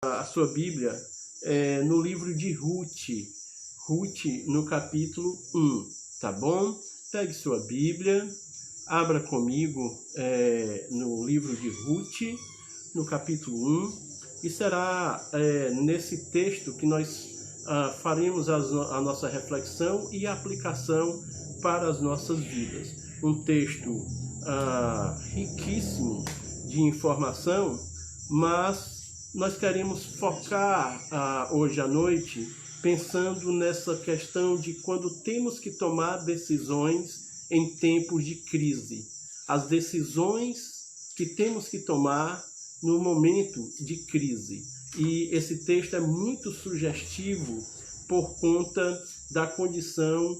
a sua Bíblia no livro de Ruth, no capítulo 1, tá bom? Pegue sua Bíblia, abra comigo no livro de Ruth, no capítulo 1, e será nesse texto que nós faremos a nossa reflexão e aplicação para as nossas vidas. Um texto riquíssimo de informação, mas nós queremos focar hoje à noite pensando nessa questão de quando temos que tomar decisões em tempos de crise. As decisões que temos que tomar no momento de crise. E esse texto é muito sugestivo por conta da condição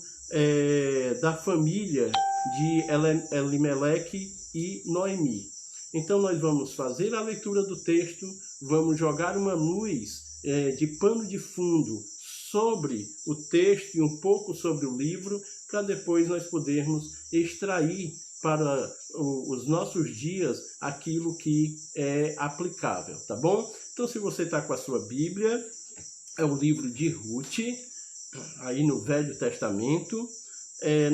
da família de Elimeleque e Noemi. Então nós vamos fazer a leitura do texto, vamos jogar uma luz de pano de fundo sobre o texto e um pouco sobre o livro, para depois nós podermos extrair para os nossos dias aquilo que é aplicável, tá bom? Então, se você está com a sua Bíblia, é o livro de Ruth, aí no Velho Testamento,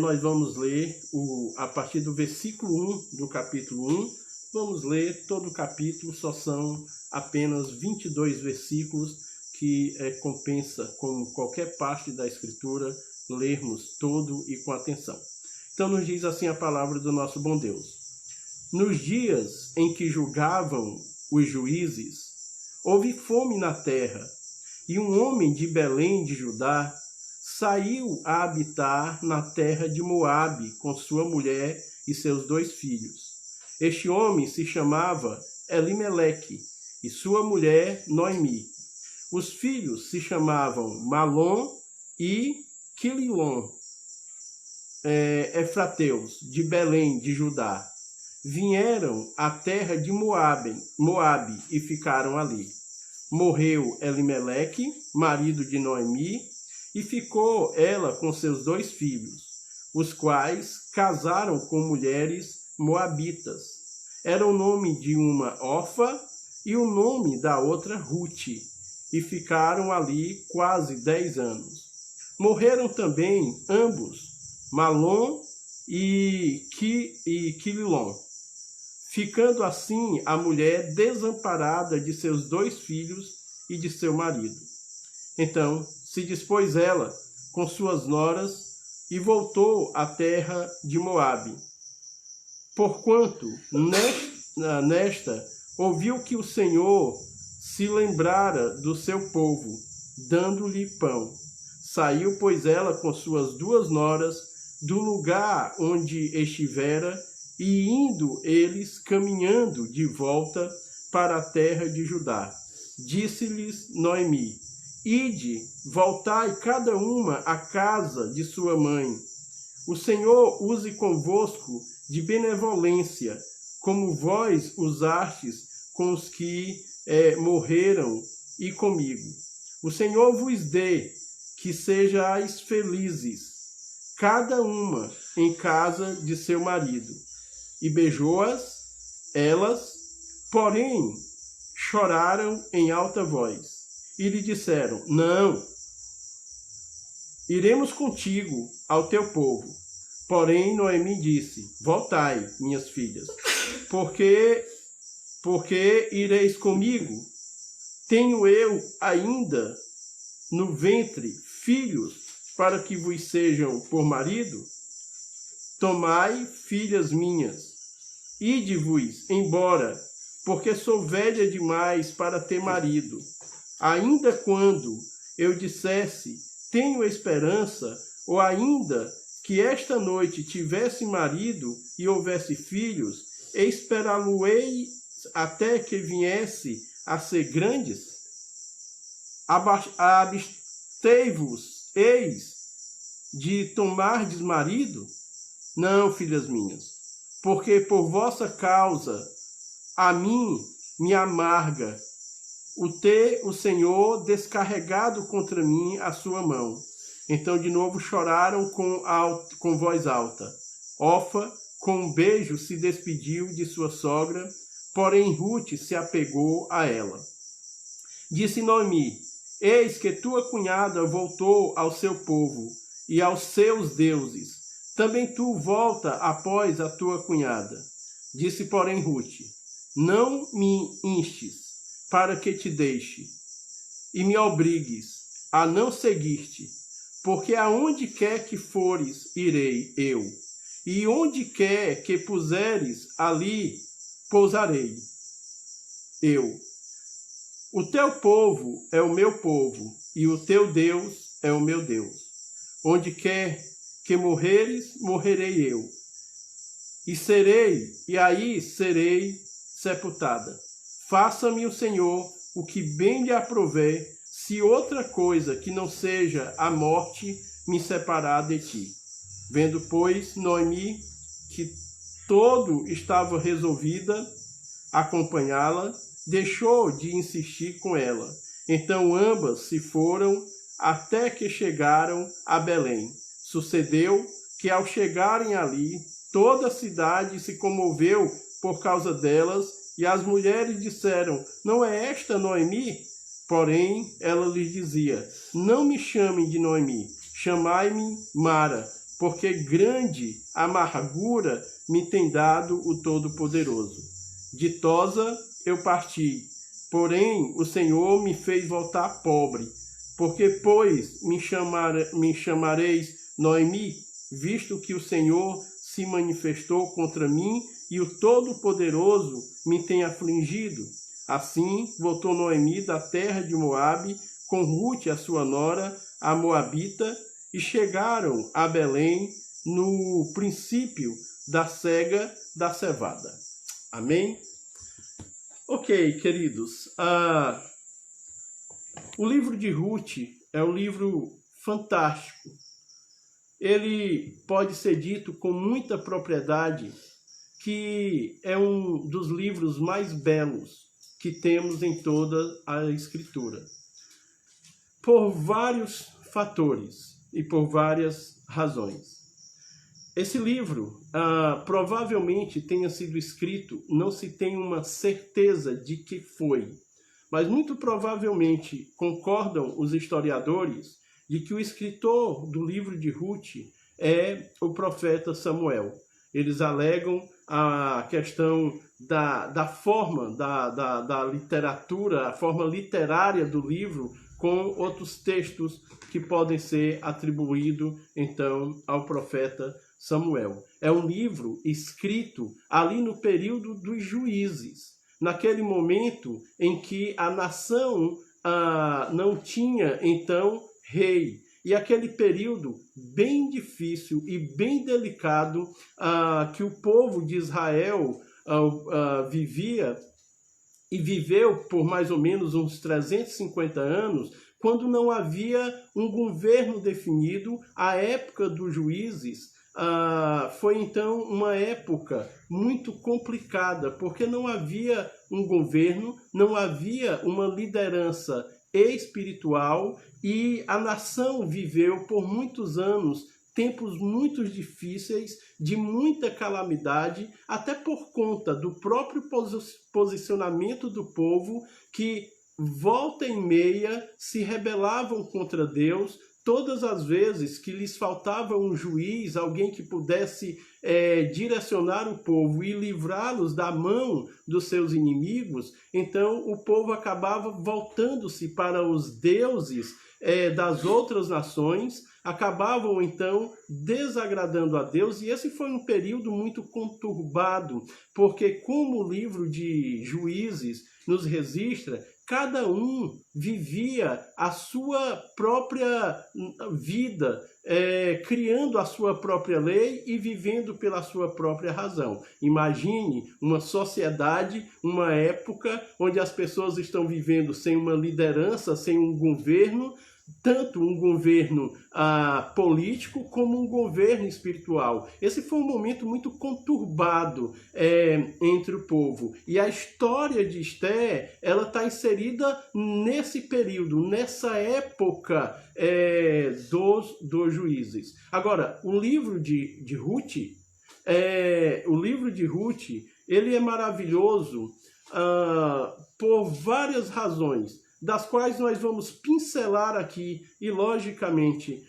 nós vamos ler a partir do versículo 1 do capítulo 1, vamos ler todo o capítulo, só são apenas 22 versículos, que compensa, como qualquer parte da Escritura, lermos todo e com atenção. Então nos diz assim a palavra do nosso bom Deus. Nos dias em que julgavam os juízes, houve fome na terra, e um homem de Belém de Judá saiu a habitar na terra de Moabe com sua mulher e seus 2 filhos. Este homem se chamava Elimeleque e sua mulher Noemi. Os filhos se chamavam Malom e Quililom, efrateus de Belém de Judá. Vieram à terra de Moabe e ficaram ali. Morreu Elimeleque, marido de Noemi, e ficou ela com seus 2 filhos, os quais casaram com mulheres moabitas. Era o nome de uma Orfa e o nome da outra Ruth, e ficaram ali quase 10 anos. Morreram também ambos, Malom e Quililom, ficando assim a mulher desamparada de seus 2 filhos e de seu marido. Então se dispôs ela com suas noras e voltou à terra de Moabe. Porquanto nesta ouviu que o Senhor se lembrara do seu povo, dando-lhe pão. Saiu, pois, ela com suas 2 noras do lugar onde estivera, e indo eles caminhando de volta para a terra de Judá. Disse-lhes Noemi: Ide, voltai cada uma à casa de sua mãe. O Senhor use convosco de benevolência, como vós usastes com os que morreram e comigo. O Senhor vos dê que sejais felizes, cada uma em casa de seu marido. E beijou-as, elas, porém, choraram em alta voz. E lhe disseram: Não, iremos contigo ao teu povo. Porém, Noemi disse: Voltai, minhas filhas, porque ireis comigo? Tenho eu ainda no ventre filhos para que vos sejam por marido? Tomai, filhas minhas, ide-vos embora, porque sou velha demais para ter marido. Ainda quando eu dissesse, tenho esperança, ou ainda que esta noite tivesse marido e houvesse filhos, esperá-lo-ei até que viesse a ser grandes? Abstei-vos, eis, de tomardes marido? Não, filhas minhas, porque por vossa causa a mim me amarga o ter o Senhor descarregado contra mim a sua mão. Então de novo choraram com voz alta. Orfa, com um beijo, se despediu de sua sogra, porém Ruth se apegou a ela. Disse Noemi: eis que tua cunhada voltou ao seu povo e aos seus deuses. Também tu volta após a tua cunhada. Disse, porém, Rute: não me instes para que te deixe e me obrigues a não seguir-te, porque aonde quer que fores, irei eu, e onde quer que puseres, ali pousarei eu. O teu povo é o meu povo, e o teu Deus é o meu Deus. Onde quer que morreres, morrerei eu, e aí serei sepultada. Faça-me o Senhor o que bem lhe aprouver, se outra coisa que não seja a morte me separar de ti. Vendo, pois, Noemi que todo estava resolvida a acompanhá-la, deixou de insistir com ela. Então ambas se foram até que chegaram a Belém. Sucedeu que, ao chegarem ali, toda a cidade se comoveu por causa delas, e as mulheres disseram: não é esta Noemi? Porém, ela lhes dizia: não me chamem de Noemi, chamai-me Mara, porque grande amargura me tem dado o Todo-Poderoso. Ditosa eu parti, porém o Senhor me fez voltar pobre. Porque, pois, me chamareis Noemi, visto que o Senhor se manifestou contra mim e o Todo-Poderoso me tem afligido? Assim voltou Noemi da terra de Moabe, com Rute, a sua nora, a Moabita, e chegaram a Belém no princípio da cega da cevada. Amém? Ok, queridos. O livro de Rute é um livro fantástico. Ele pode ser dito com muita propriedade que é um dos livros mais belos que temos em toda a Escritura. Por vários fatores e por várias razões. Esse livro provavelmente tenha sido escrito, não se tem uma certeza de que foi, mas muito provavelmente concordam os historiadores de que o escritor do livro de Rute é o profeta Samuel. Eles alegam a questão da forma da literatura, a forma literária do livro, com outros textos que podem ser atribuídos, então, ao profeta Samuel. É um livro escrito ali no período dos juízes, naquele momento em que a nação não tinha, então, rei. E aquele período bem difícil e bem delicado que o povo de Israel vivia e viveu por mais ou menos uns 350 anos, quando não havia um governo definido. A época dos juízes foi então uma época muito complicada, porque não havia um governo, não havia uma liderança espiritual, e a nação viveu por muitos anos tempos muito difíceis, de muita calamidade, até por conta do próprio posicionamento do povo, que volta e meia se rebelavam contra Deus. Todas as vezes que lhes faltava um juiz, alguém que pudesse direcionar o povo e livrá-los da mão dos seus inimigos, então o povo acabava voltando-se para os deuses das outras nações, acabavam então desagradando a Deus, e esse foi um período muito conturbado, porque, como o livro de Juízes nos registra, cada um vivia a sua própria vida, criando a sua própria lei e vivendo pela sua própria razão. Imagine uma sociedade, uma época onde as pessoas estão vivendo sem uma liderança, sem um governo, tanto um governo político como um governo espiritual. Esse foi um momento muito conturbado entre o povo. E a história de Esther, ela está inserida nesse período, nessa época dos juízes. Agora, o livro de Rute, ele é maravilhoso por várias razões. das quais nós vamos pincelar aqui e, logicamente,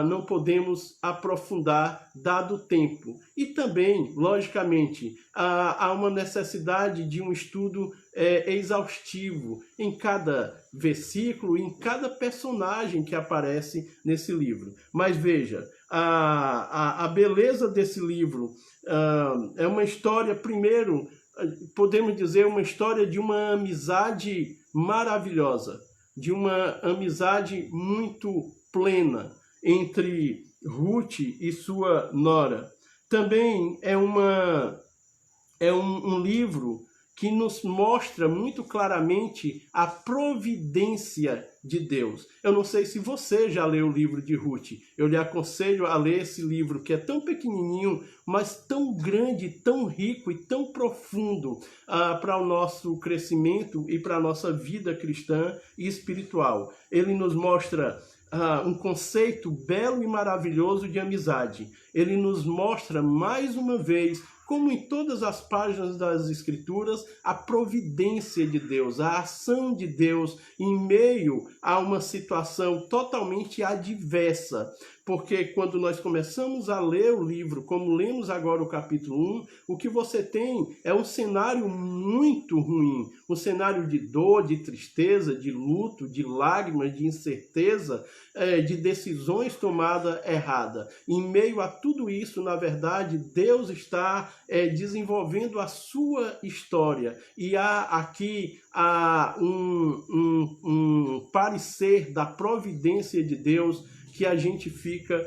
não podemos aprofundar dado o tempo. E também, logicamente, há uma necessidade de um estudo exaustivo em cada versículo, em cada personagem que aparece nesse livro. Mas veja, a beleza desse livro é uma história, primeiro, podemos dizer, uma história de uma amizade maravilhosa, de uma amizade muito plena entre Ruth e sua nora. Também é um livro que nos mostra muito claramente a providência de Deus. Eu não sei se você já leu o livro de Ruth. Eu lhe aconselho a ler esse livro, que é tão pequenininho, mas tão grande, tão rico e tão profundo para o nosso crescimento e para a nossa vida cristã e espiritual. Ele nos mostra um conceito belo e maravilhoso de amizade. Ele nos mostra, mais uma vez, como em todas as páginas das Escrituras, a providência de Deus, a ação de Deus em meio a uma situação totalmente adversa. Porque quando nós começamos a ler o livro, como lemos agora o capítulo 1, o que você tem é um cenário muito ruim, um cenário de dor, de tristeza, de luto, de lágrimas, de incerteza, de decisões tomadas erradas. Em meio a tudo isso, na verdade, Deus está desenvolvendo a sua história. E há aqui um parecer da providência de Deus que a gente fica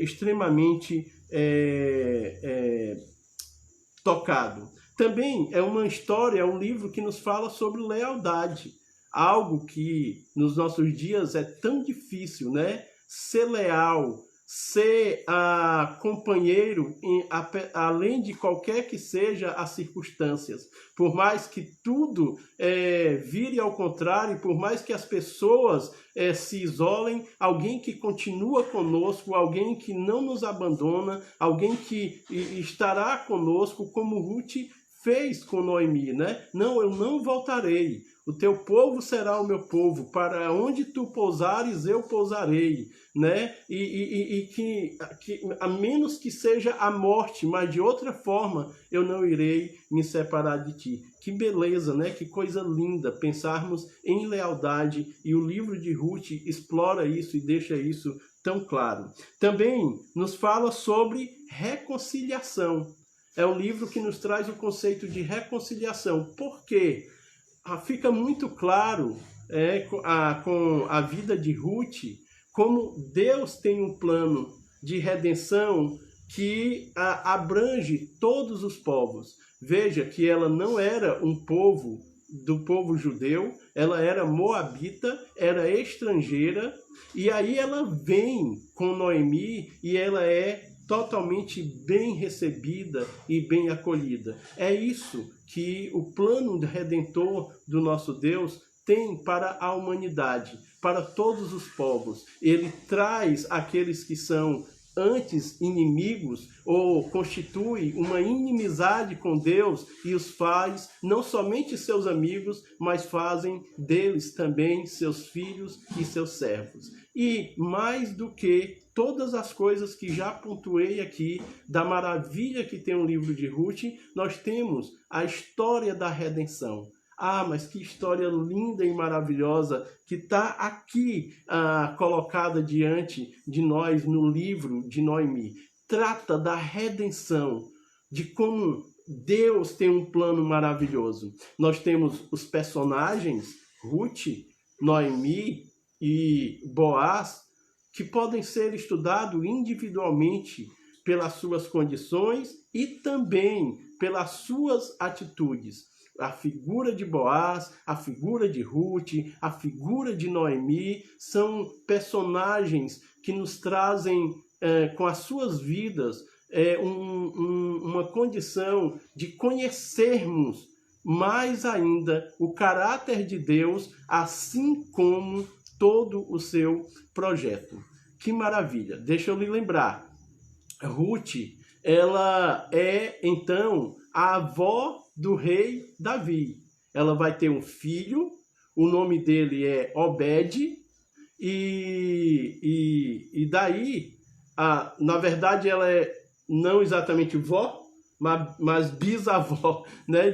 extremamente tocado. Também é uma história, é um livro que nos fala sobre lealdade. Algo que nos nossos dias é tão difícil, né? Ser leal, ser companheiro, além de qualquer que seja as circunstâncias. Por mais que tudo vire ao contrário, por mais que as pessoas se isolem, alguém que continua conosco, alguém que não nos abandona, alguém que estará conosco, como Ruth fez com Noemi, né? Não, eu não voltarei. O teu povo será o meu povo, para onde tu pousares, eu pousarei, né? E que a menos que seja a morte, mas de outra forma, eu não irei me separar de ti. Que beleza, né? Que coisa linda pensarmos em lealdade, e o livro de Ruth explora isso e deixa isso tão claro. Também nos fala sobre reconciliação. É um livro que nos traz o conceito de reconciliação. Por quê? Fica muito claro com a vida de Ruth como Deus tem um plano de redenção que abrange todos os povos. Veja que ela não era um povo do povo judeu, ela era moabita, era estrangeira, e aí ela vem com Noemi e ela é totalmente bem recebida e bem acolhida. É isso que o plano redentor do nosso Deus tem para a humanidade, para todos os povos. Ele traz aqueles que são antes inimigos, ou constitui uma inimizade com Deus, e os faz não somente seus amigos, mas fazem deles também seus filhos e seus servos. E mais do que todas as coisas que já pontuei aqui, da maravilha que tem o livro de Ruth, nós temos a história da redenção. Mas que história linda e maravilhosa que está aqui colocada diante de nós no livro de Noemi. Trata da redenção, de como Deus tem um plano maravilhoso. Nós temos os personagens, Ruth, Noemi e Boaz, que podem ser estudados individualmente pelas suas condições e também pelas suas atitudes. A figura de Boaz, a figura de Ruth, a figura de Noemi são personagens que nos trazem com as suas vidas uma condição de conhecermos mais ainda o caráter de Deus, assim como todo o seu projeto. Que maravilha! Deixa eu lhe lembrar, Ruth, ela é então a avó do rei Davi. Ela vai ter um filho, o nome dele é Obed, e daí, na verdade, ela é não exatamente vó, mas bisavó, né,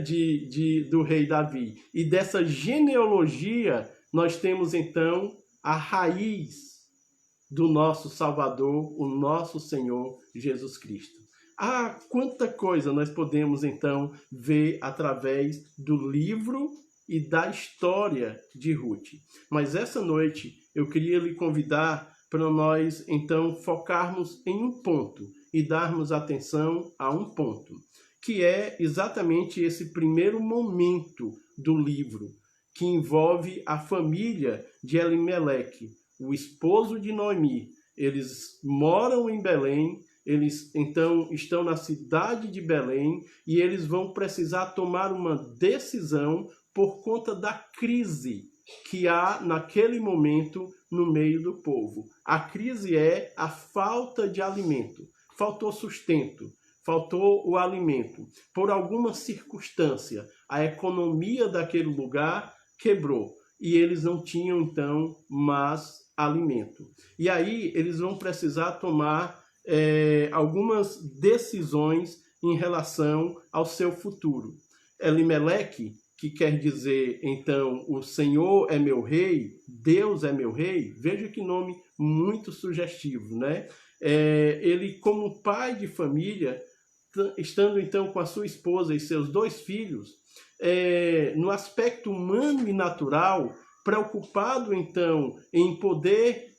do rei Davi. E dessa genealogia, nós temos então a raiz do nosso Salvador, o nosso Senhor Jesus Cristo. Quanta coisa nós podemos então ver através do livro e da história de Ruth. Mas essa noite eu queria lhe convidar para nós então focarmos em um ponto e darmos atenção a um ponto, que é exatamente esse primeiro momento do livro, que envolve a família de Elimeleque, o esposo de Noemi. Eles moram em Belém, eles então estão na cidade de Belém e eles vão precisar tomar uma decisão por conta da crise que há naquele momento no meio do povo. A crise é a falta de alimento. Faltou sustento, faltou o alimento. Por alguma circunstância, a economia daquele lugar quebrou e eles não tinham então mais alimento. E aí eles vão precisar tomar algumas decisões em relação ao seu futuro. Elimeleque, que quer dizer, então, o Senhor é meu rei, Deus é meu rei, veja que nome muito sugestivo, né? Ele, como pai de família, estando então com a sua esposa e seus 2 filhos, no aspecto humano e natural, preocupado então em poder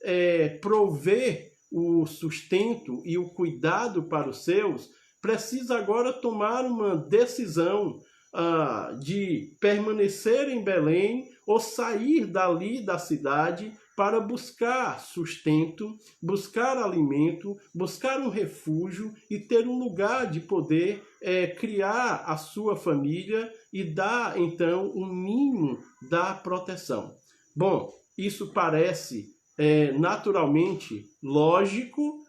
prover o sustento e o cuidado para os seus, precisa agora tomar uma decisão de permanecer em Belém ou sair dali da cidade para buscar sustento, buscar alimento, buscar um refúgio e ter um lugar de poder criar a sua família e dar, então, o mínimo da proteção. Bom, isso parece naturalmente lógico,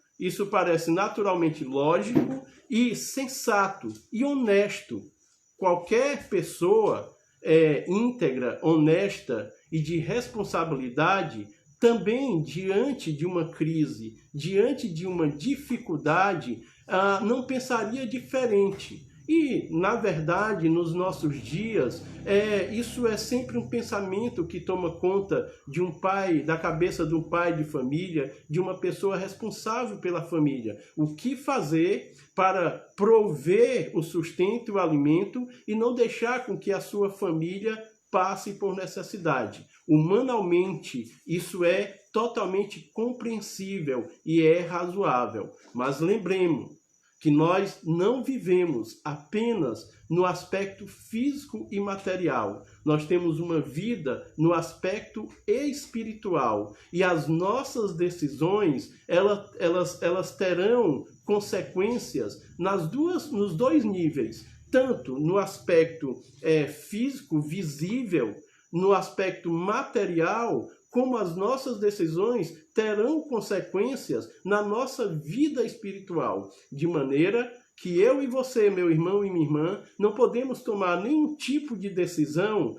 e sensato e honesto. Qualquer pessoa íntegra, honesta e de responsabilidade, também diante de uma crise, diante de uma dificuldade, não pensaria diferente. E, na verdade, nos nossos dias, isso é sempre um pensamento que toma conta de um pai, da cabeça de um pai de família, de uma pessoa responsável pela família. O que fazer para prover o sustento e o alimento e não deixar com que a sua família passe por necessidade. Humanamente, isso é totalmente compreensível e é razoável. Mas lembremos que nós não vivemos apenas no aspecto físico e material. Nós temos uma vida no aspecto espiritual. E as nossas decisões, elas terão consequências nos 2 níveis. Tanto no aspecto físico, visível, no aspecto material, como as nossas decisões terão consequências na nossa vida espiritual, de maneira que eu e você, meu irmão e minha irmã, não podemos tomar nenhum tipo de decisão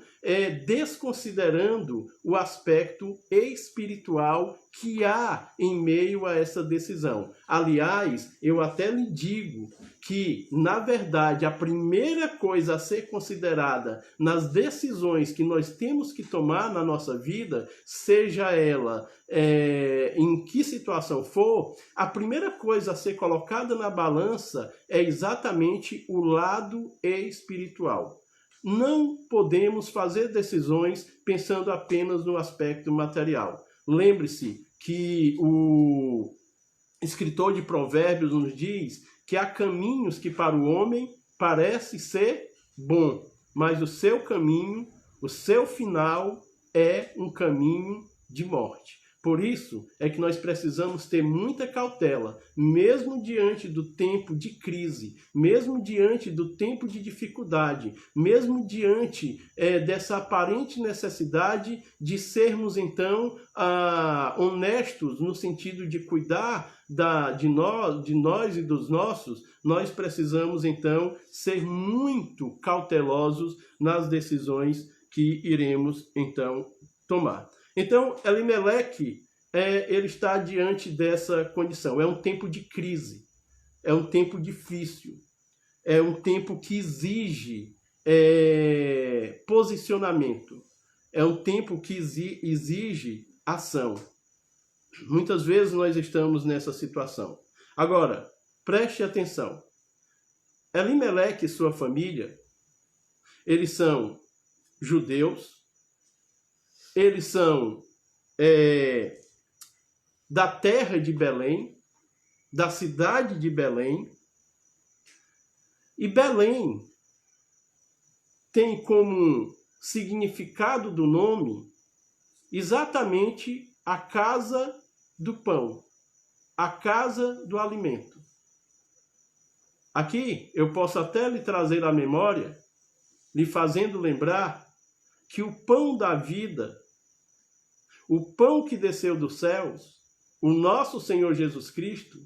desconsiderando o aspecto espiritual que há em meio a essa decisão. Aliás, eu até lhe digo que, na verdade, a primeira coisa a ser considerada nas decisões que nós temos que tomar na nossa vida, seja ela em que situação for, a primeira coisa a ser colocada na balança é exatamente o lado espiritual. Não podemos fazer decisões pensando apenas no aspecto material. Lembre-se que o escritor de Provérbios nos diz que há caminhos que para o homem parece ser bom, mas o seu caminho, o seu final é um caminho de morte. Por isso é que nós precisamos ter muita cautela, mesmo diante do tempo de crise, mesmo diante do tempo de dificuldade, mesmo diante dessa aparente necessidade de sermos, então, honestos no sentido de cuidar de nós e dos nossos. Nós precisamos, então, ser muito cautelosos nas decisões que iremos então tomar. Então, Elimeleque, ele está diante dessa condição. É um tempo de crise, é um tempo difícil, é um tempo que exige posicionamento, é um tempo que exige ação. Muitas vezes nós estamos nessa situação. Agora, preste atenção. Elimeleque e sua família, eles são judeus, eles são da terra de Belém, da cidade de Belém, e Belém tem como significado do nome exatamente a casa do pão, a casa do alimento. Aqui eu posso até lhe trazer à memória, lhe fazendo lembrar que o pão da vida, o pão que desceu dos céus, o nosso Senhor Jesus Cristo,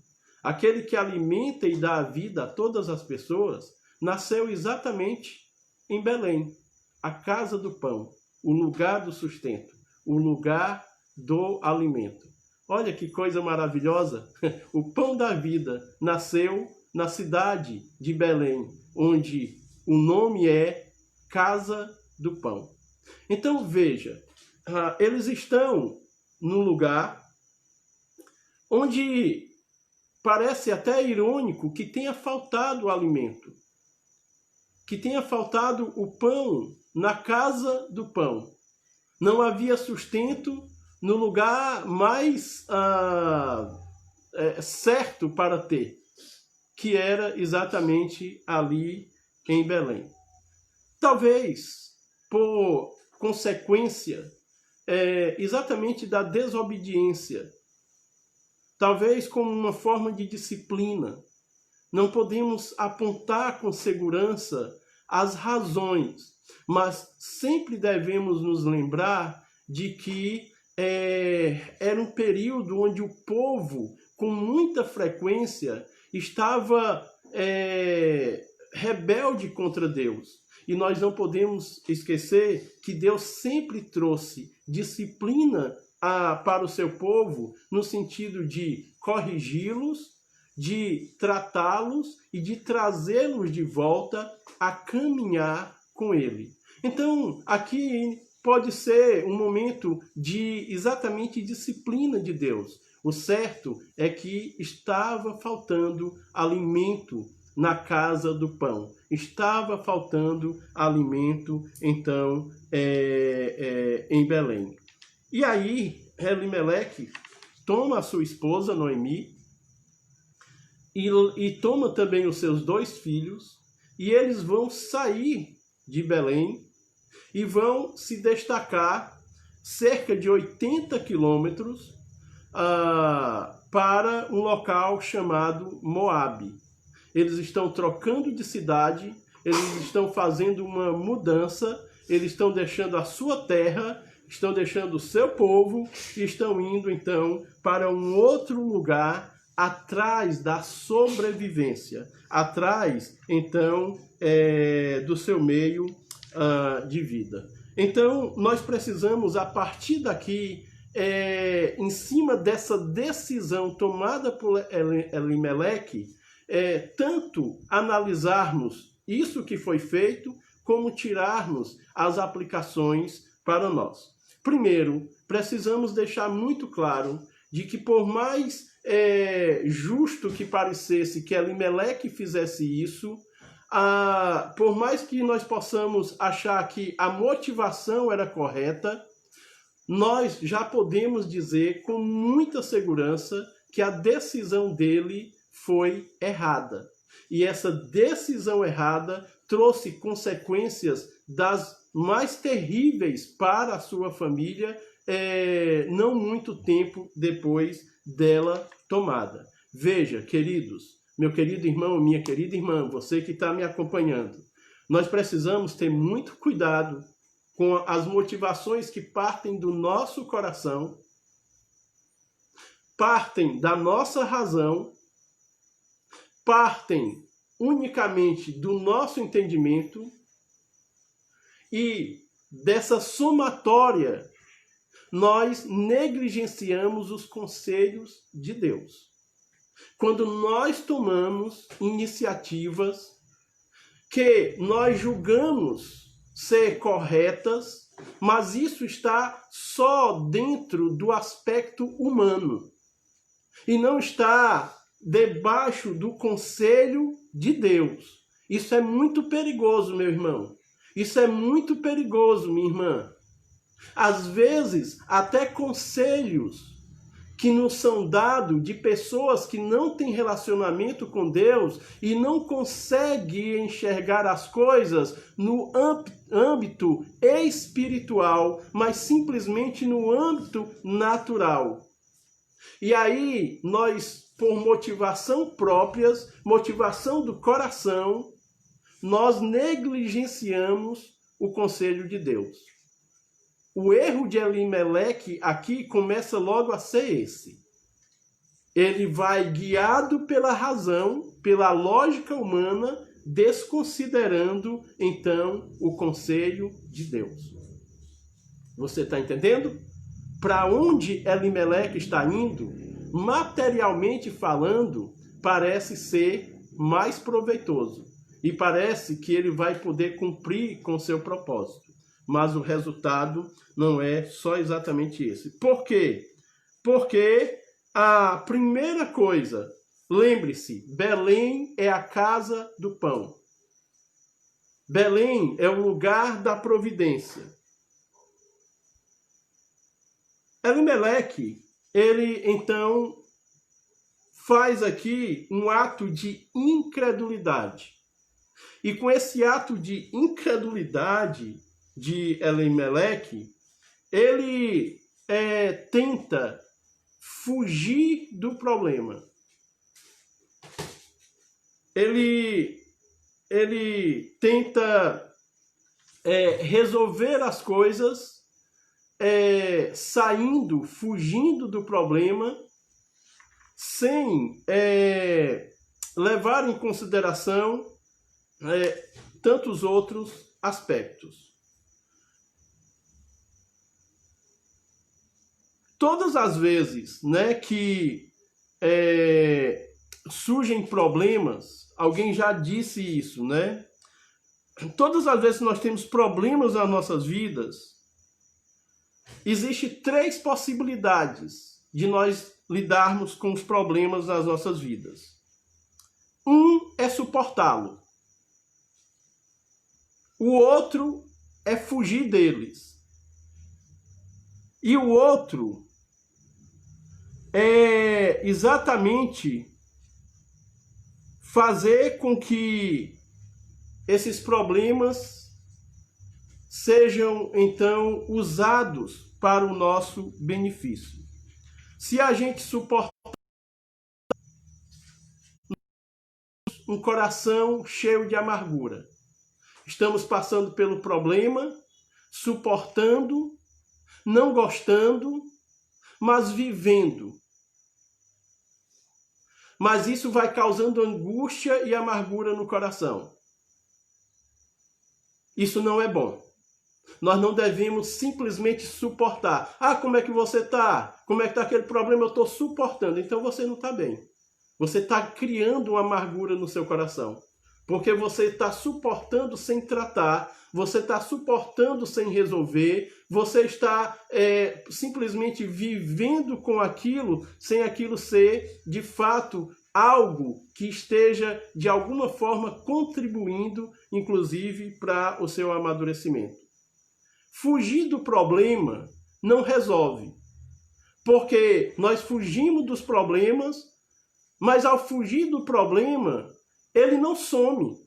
aquele que alimenta e dá a vida a todas as pessoas, nasceu exatamente em Belém, a casa do pão, o lugar do sustento, o lugar do alimento. Olha que coisa maravilhosa! O pão da vida nasceu na cidade de Belém, onde o nome é Casa do Pão. Então veja, eles estão num lugar onde parece até irônico que tenha faltado o alimento, que tenha faltado o pão na casa do pão. Não havia sustento no lugar mais certo para ter, que era exatamente ali em Belém. Talvez por consequência exatamente da desobediência, talvez como uma forma de disciplina. Não podemos apontar com segurança as razões, mas sempre devemos nos lembrar de que era um período onde o povo, com muita frequência, estava rebelde contra Deus. E nós não podemos esquecer que Deus sempre trouxe disciplina para o seu povo, no sentido de corrigi-los, de tratá-los e de trazê-los de volta a caminhar com ele. Então, aqui pode ser um momento de exatamente disciplina de Deus. O certo é que estava faltando alimento na casa do pão. Estava faltando alimento, então, em Belém. E aí, Elimeleque toma a sua esposa, Noemi, e toma também os seus 2 filhos, e eles vão sair de Belém e vão se destacar cerca de 80 quilômetros para um local chamado Moabe. Eles estão trocando de cidade, eles estão fazendo uma mudança, eles estão deixando a sua terra, estão deixando o seu povo e estão indo então para um outro lugar atrás da sobrevivência, atrás então do seu meio de vida. Então nós precisamos, a partir daqui, em cima dessa decisão tomada por Elimeleque, tanto analisarmos isso que foi feito, como tirarmos as aplicações para nós. Primeiro, precisamos deixar muito claro de que por mais justo que parecesse que Elimeleque fizesse isso, por mais que nós possamos achar que a motivação era correta, nós já podemos dizer com muita segurança que a decisão dele foi errada. E essa decisão errada trouxe consequências das mais terríveis para a sua família, não muito tempo depois dela tomada. Veja, queridos, meu querido irmão, minha querida irmã, você que está me acompanhando, nós precisamos ter muito cuidado com as motivações que partem do nosso coração, partem da nossa razão, partem unicamente do nosso entendimento e dessa somatória, nós negligenciamos os conselhos de Deus. Quando nós tomamos iniciativas que nós julgamos ser corretas, mas isso está só dentro do aspecto humano e não está debaixo do conselho de Deus. Isso é muito perigoso, meu irmão. Isso é muito perigoso, minha irmã. Às vezes, até conselhos que nos são dados de pessoas que não têm relacionamento com Deus e não conseguem enxergar as coisas no âmbito espiritual, mas simplesmente no âmbito natural. E aí, nós, por motivação próprias, motivação do coração, nós negligenciamos o conselho de Deus. O erro de Elimeleque aqui começa logo a ser esse. Ele vai guiado pela razão, pela lógica humana, desconsiderando, então, o conselho de Deus. Você está entendendo? Para onde Elimeleque está indo, materialmente falando, parece ser mais proveitoso. E parece que ele vai poder cumprir com seu propósito. Mas o resultado não é só exatamente esse. Por quê? Porque a primeira coisa, lembre-se, Belém é a casa do pão. Belém é o lugar da providência. Elimeleque, ele então faz aqui um ato de incredulidade. E com esse ato de incredulidade de Elimeleque, ele tenta fugir do problema. Ele tenta resolver as coisas fugindo do problema, sem levar em consideração tantos outros aspectos. Todas as vezes, que surgem problemas, alguém já disse isso, Todas as vezes que nós temos problemas nas nossas vidas, existem 3 possibilidades de nós lidarmos com os problemas nas nossas vidas. Um é suportá-lo. O outro é fugir deles. E o outro é exatamente fazer com que esses problemas sejam, então, usados para o nosso benefício. Se a gente suportar um coração cheio de amargura, estamos passando pelo problema, suportando, não gostando, mas vivendo. Mas isso vai causando angústia e amargura no coração. Isso não é bom. Nós não devemos simplesmente suportar. Ah, como é que você está? Como é que está aquele problema? Eu estou suportando. Então você não está bem. Você está criando uma amargura no seu coração. Porque você está suportando sem tratar, você está suportando sem resolver, você está simplesmente vivendo com aquilo, sem aquilo ser, de fato, algo que esteja, de alguma forma, contribuindo, inclusive, para o seu amadurecimento. Fugir do problema não resolve, porque nós fugimos dos problemas, mas ao fugir do problema, ele não some,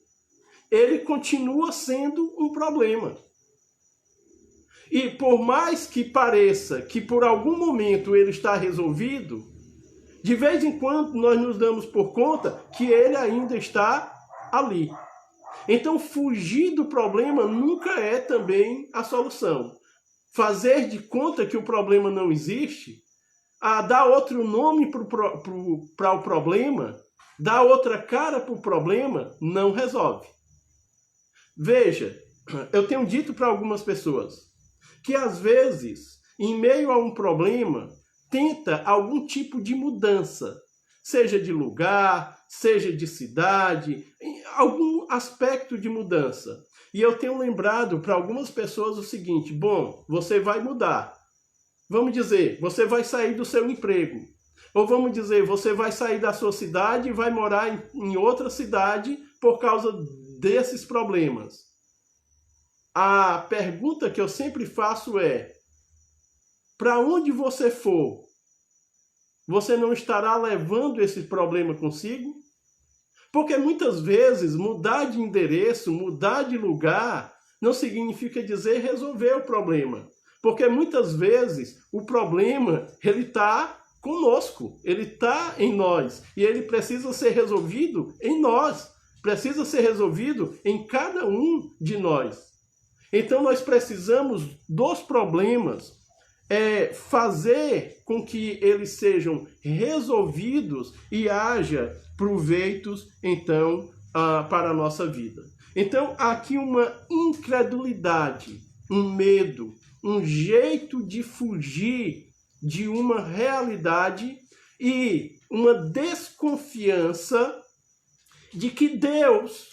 ele continua sendo um problema. E por mais que pareça que por algum momento ele está resolvido, de vez em quando nós nos damos por conta que ele ainda está ali. Então fugir do problema nunca é também a solução. Fazer de conta que o problema não existe, dar outro nome para o problema, dar outra cara para o problema, não resolve. Veja, eu tenho dito para algumas pessoas que às vezes, em meio a um problema, tenta algum tipo de mudança, seja de lugar, seja de cidade, algum aspecto de mudança. E eu tenho lembrado para algumas pessoas o seguinte: bom, você vai mudar. Vamos dizer, você vai sair do seu emprego. Ou vamos dizer, você vai sair da sua cidade e vai morar em outra cidade por causa desses problemas. A pergunta que eu sempre faço é: para onde você for, você não estará levando esse problema consigo? Porque muitas vezes mudar de endereço, mudar de lugar, não significa dizer resolver o problema. Porque muitas vezes o problema, ele está conosco, ele está em nós. E ele precisa ser resolvido em nós. Precisa ser resolvido em cada um de nós. Então nós precisamos dos problemas, fazer com que eles sejam resolvidos e haja proveitos, então, para a nossa vida. Então, há aqui uma incredulidade, um medo, um jeito de fugir de uma realidade e uma desconfiança de que Deus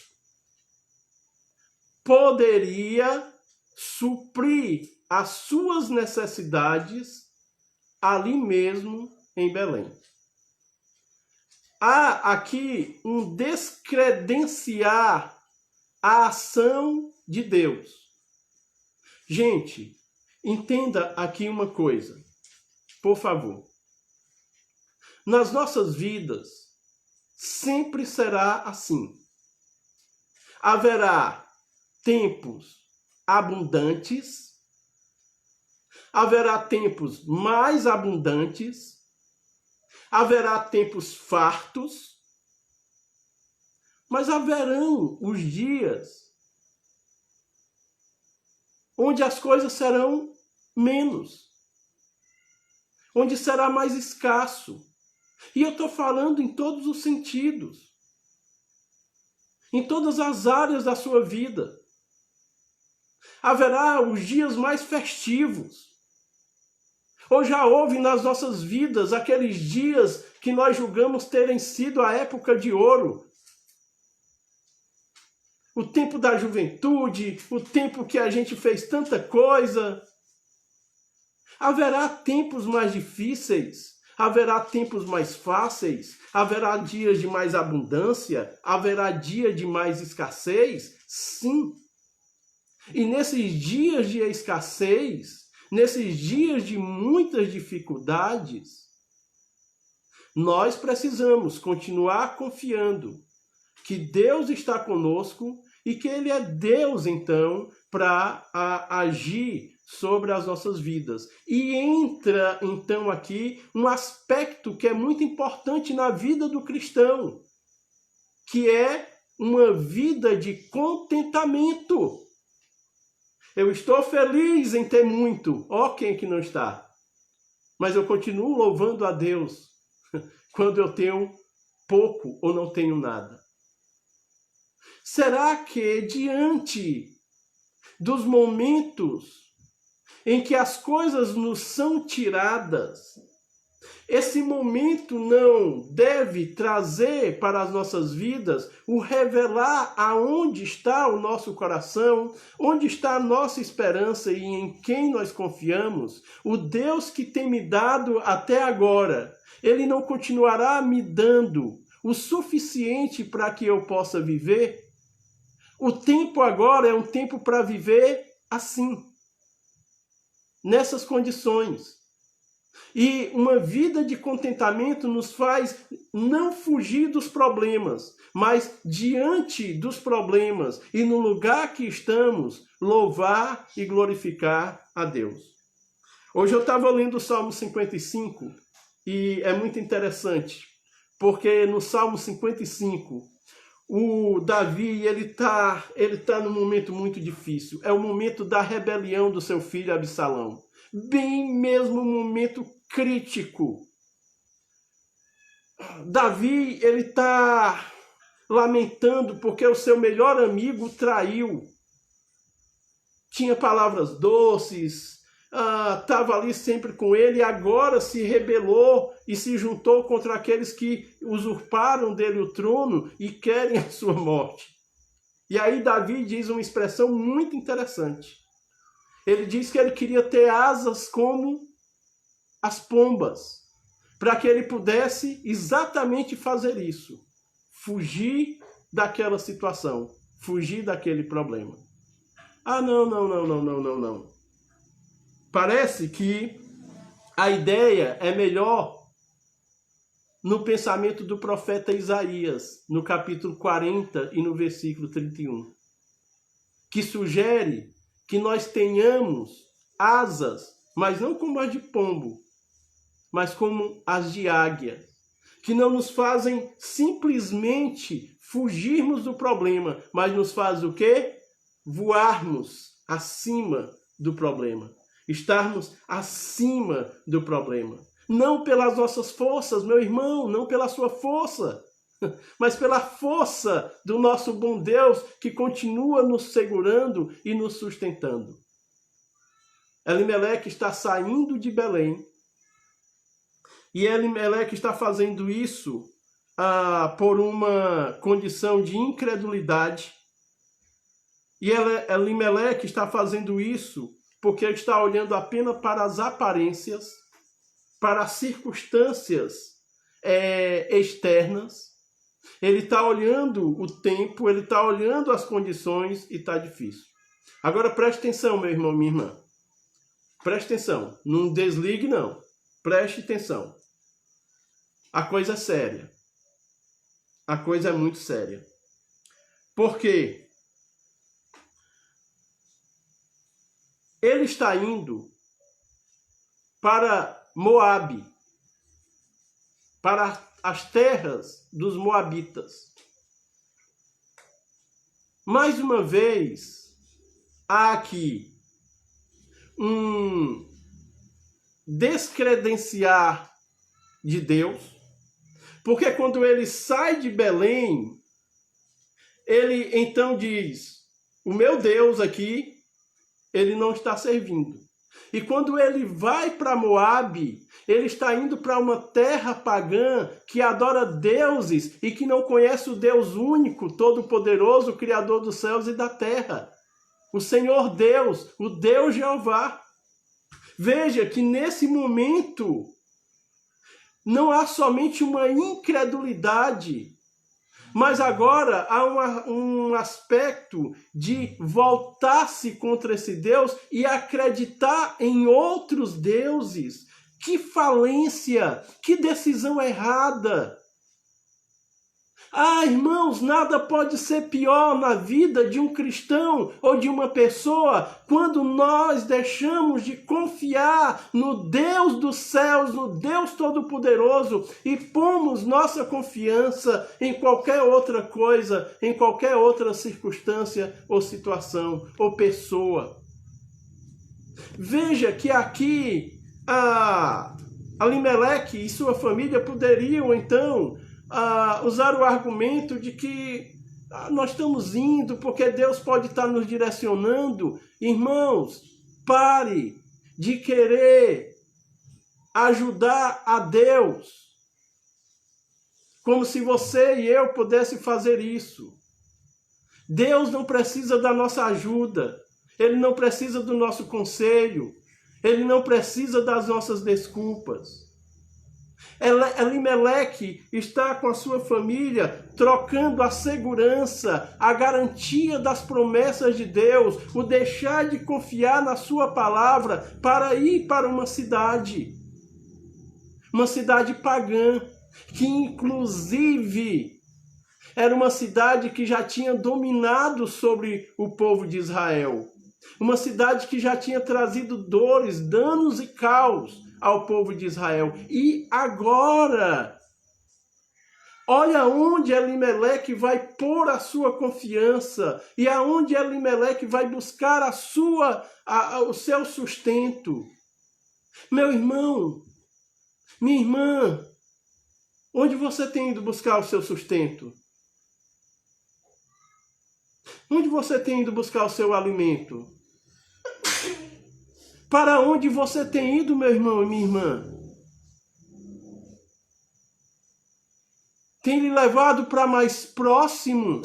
poderia suprir as suas necessidades ali mesmo em Belém. Há aqui um descredenciar a ação de Deus. Gente, entenda aqui uma coisa, por favor. Nas nossas vidas, sempre será assim. Haverá tempos abundantes, haverá tempos mais abundantes, haverá tempos fartos, mas haverão os dias onde as coisas serão menos, onde será mais escasso. E eu estou falando em todos os sentidos, em todas as áreas da sua vida. Haverá os dias mais festivos. Ou já houve nas nossas vidas aqueles dias que nós julgamos terem sido a época de ouro. O tempo da juventude, o tempo que a gente fez tanta coisa. Haverá tempos mais difíceis, haverá tempos mais fáceis, haverá dias de mais abundância, haverá dia de mais escassez? Sim. E nesses dias de escassez, nesses dias de muitas dificuldades, nós precisamos continuar confiando que Deus está conosco e que Ele é Deus, então, para agir sobre as nossas vidas. E entra, então, aqui um aspecto que é muito importante na vida do cristão, que é uma vida de contentamento. Eu estou feliz em ter muito. Ó, quem que não está? Mas eu continuo louvando a Deus quando eu tenho pouco ou não tenho nada. Será que diante dos momentos em que as coisas nos são tiradas, esse momento não deve trazer para as nossas vidas o revelar aonde está o nosso coração, onde está a nossa esperança e em quem nós confiamos? O Deus que tem me dado até agora, Ele não continuará me dando o suficiente para que eu possa viver? O tempo agora é um tempo para viver assim, nessas condições. E uma vida de contentamento nos faz não fugir dos problemas, mas diante dos problemas e no lugar que estamos, louvar e glorificar a Deus. Hoje eu estava lendo o Salmo 55 e é muito interessante, porque no Salmo 55, o Davi, ele tá num momento muito difícil. É o momento da rebelião do seu filho Absalão. Bem mesmo um momento crítico. Davi, ele está lamentando porque o seu melhor amigo traiu. tinha palavras doces, estava ali sempre com ele, e agora se rebelou e se juntou contra aqueles que usurparam dele o trono e querem a sua morte. E aí Davi diz uma expressão muito interessante. Ele diz que ele queria ter asas como as pombas, para que ele pudesse exatamente fazer isso. Fugir daquela situação, fugir daquele problema. Não. Parece que a ideia é melhor no pensamento do profeta Isaías, no capítulo 40 e no versículo 31, que sugere que nós tenhamos asas, mas não como as de pombo, mas como as de águia, que não nos fazem simplesmente fugirmos do problema, mas nos faz o quê? Voarmos acima do problema. Estarmos acima do problema. Não pelas nossas forças, meu irmão, não pela sua força, mas pela força do nosso bom Deus que continua nos segurando e nos sustentando. Elimeleque está saindo de Belém e Elimeleque está fazendo isso por uma condição de incredulidade. E Elimeleque está fazendo isso porque ele está olhando apenas para as aparências, para as circunstâncias externas. Ele está olhando o tempo, ele está olhando as condições e está difícil. Agora preste atenção, meu irmão, minha irmã. Preste atenção. Não desligue, não. Preste atenção. A coisa é séria. A coisa é muito séria. Por quê? Ele está indo para Moabe, para as terras dos moabitas. Mais uma vez, há aqui um descredenciar de Deus, porque quando ele sai de Belém, ele então diz, o meu Deus aqui, ele não está servindo. E quando ele vai para Moabe, ele está indo para uma terra pagã que adora deuses e que não conhece o Deus único, todo-poderoso, Criador dos céus e da terra. O Senhor Deus, o Deus Jeová. Veja que nesse momento não há somente uma incredulidade, mas agora há um aspecto de voltar-se contra esse Deus e acreditar em outros deuses. Que falência! Que decisão errada! Irmãos, nada pode ser pior na vida de um cristão ou de uma pessoa quando nós deixamos de confiar no Deus dos céus, no Deus Todo-Poderoso e pomos nossa confiança em qualquer outra coisa, em qualquer outra circunstância ou situação ou pessoa. Veja que aqui Elimeleque e sua família poderiam então usar o argumento de que nós estamos indo porque Deus pode estar nos direcionando. Irmãos, pare de querer ajudar a Deus como se você e eu pudesse fazer isso. Deus não precisa da nossa ajuda, Ele não precisa do nosso conselho, Ele não precisa das nossas desculpas. Elimeleque está com a sua família trocando a segurança, a garantia das promessas de Deus, o deixar de confiar na sua palavra para ir para uma cidade pagã, que inclusive era uma cidade que já tinha dominado sobre o povo de Israel. Uma cidade que já tinha trazido dores, danos e caos ao povo de Israel. E agora, olha onde Elimeleque vai pôr a sua confiança e aonde Elimeleque vai buscar o seu sustento. Meu irmão, minha irmã, onde você tem ido buscar o seu sustento? Onde você tem ido buscar o seu alimento? Para onde você tem ido, meu irmão e minha irmã? Tem lhe levado para mais próximo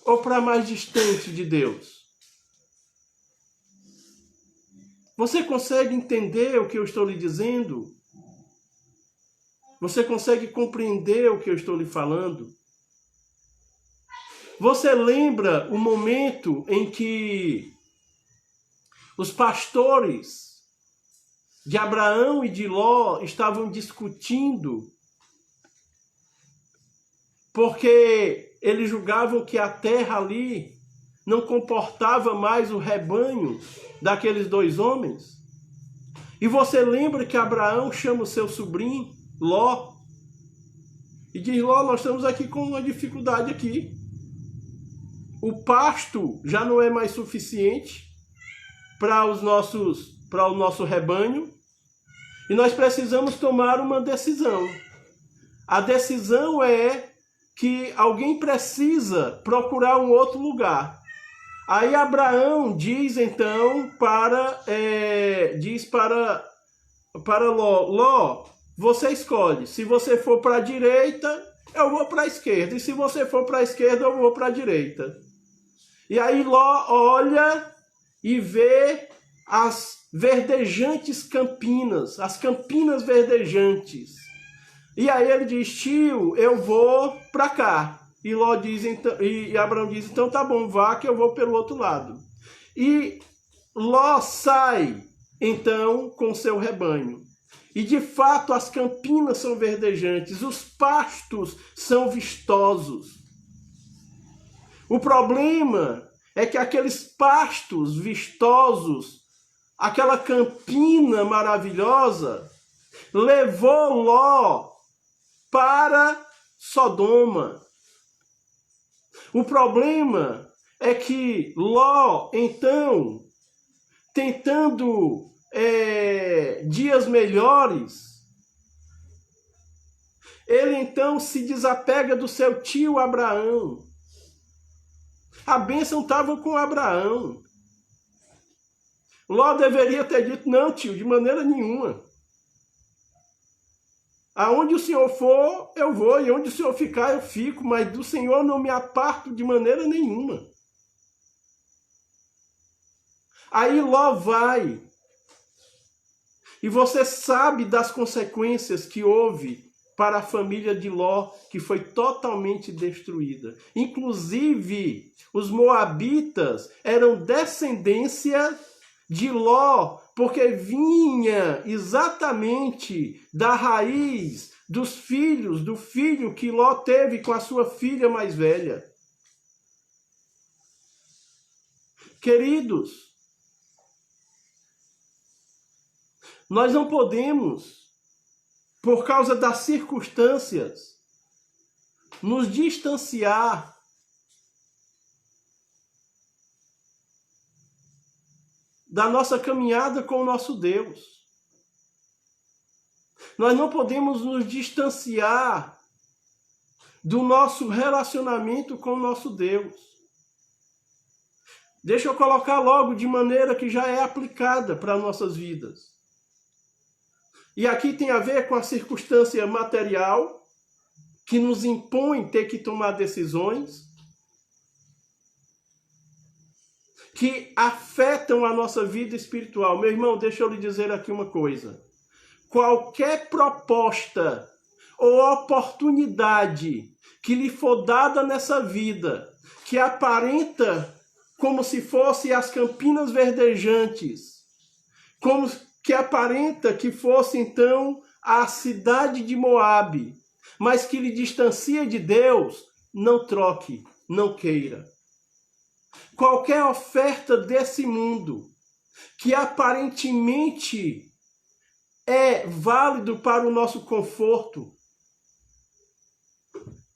ou para mais distante de Deus? Você consegue entender o que eu estou lhe dizendo? Você consegue compreender o que eu estou lhe falando? Você lembra o momento em que os pastores de Abraão e de Ló estavam discutindo porque eles julgavam que a terra ali não comportava mais o rebanho daqueles dois homens? E você lembra que Abraão chama o seu sobrinho, Ló, e diz: Ló, nós estamos aqui com uma dificuldade aqui. O pasto já não é mais suficiente para o nosso rebanho, e nós precisamos tomar uma decisão. A decisão é que alguém precisa procurar um outro lugar. Aí Abraão diz então para Ló: Ló, você escolhe. Se você for para a direita, eu vou para a esquerda. E se você for para a esquerda, eu vou para a direita. E aí Ló olha e vê as verdejantes campinas, as campinas verdejantes. E aí ele diz: tio, eu vou para cá. E Ló diz, então, e Abraão diz: então tá bom, vá que eu vou pelo outro lado. E Ló sai então com seu rebanho. E de fato as campinas são verdejantes, os pastos são vistosos. O problema é que aqueles pastos vistosos, aquela campina maravilhosa, levou Ló para Sodoma. O problema é que Ló, então, tentando dias melhores, ele então se desapega do seu tio Abraão. A bênção estava com Abraão. Ló deveria ter dito: não, tio, de maneira nenhuma. Aonde o Senhor for, eu vou, e onde o Senhor ficar, eu fico, mas do Senhor não me aparto de maneira nenhuma. Aí Ló vai. E você sabe das consequências que houve para a família de Ló, que foi totalmente destruída. Inclusive, os moabitas eram descendência de Ló, porque vinha exatamente da raiz do filho que Ló teve com a sua filha mais velha. Queridos, nós não podemos, por causa das circunstâncias, nos distanciar da nossa caminhada com o nosso Deus. Nós não podemos nos distanciar do nosso relacionamento com o nosso Deus. Deixa eu colocar logo de maneira que já é aplicada para nossas vidas. E aqui tem a ver com a circunstância material que nos impõe ter que tomar decisões que afetam a nossa vida espiritual. Meu irmão, deixa eu lhe dizer aqui uma coisa. Qualquer proposta ou oportunidade que lhe for dada nessa vida, que aparenta como se fosse as campinas verdejantes, como que aparenta que fosse então a cidade de Moabe, mas que lhe distancia de Deus, não troque, não queira. Qualquer oferta desse mundo que aparentemente é válido para o nosso conforto,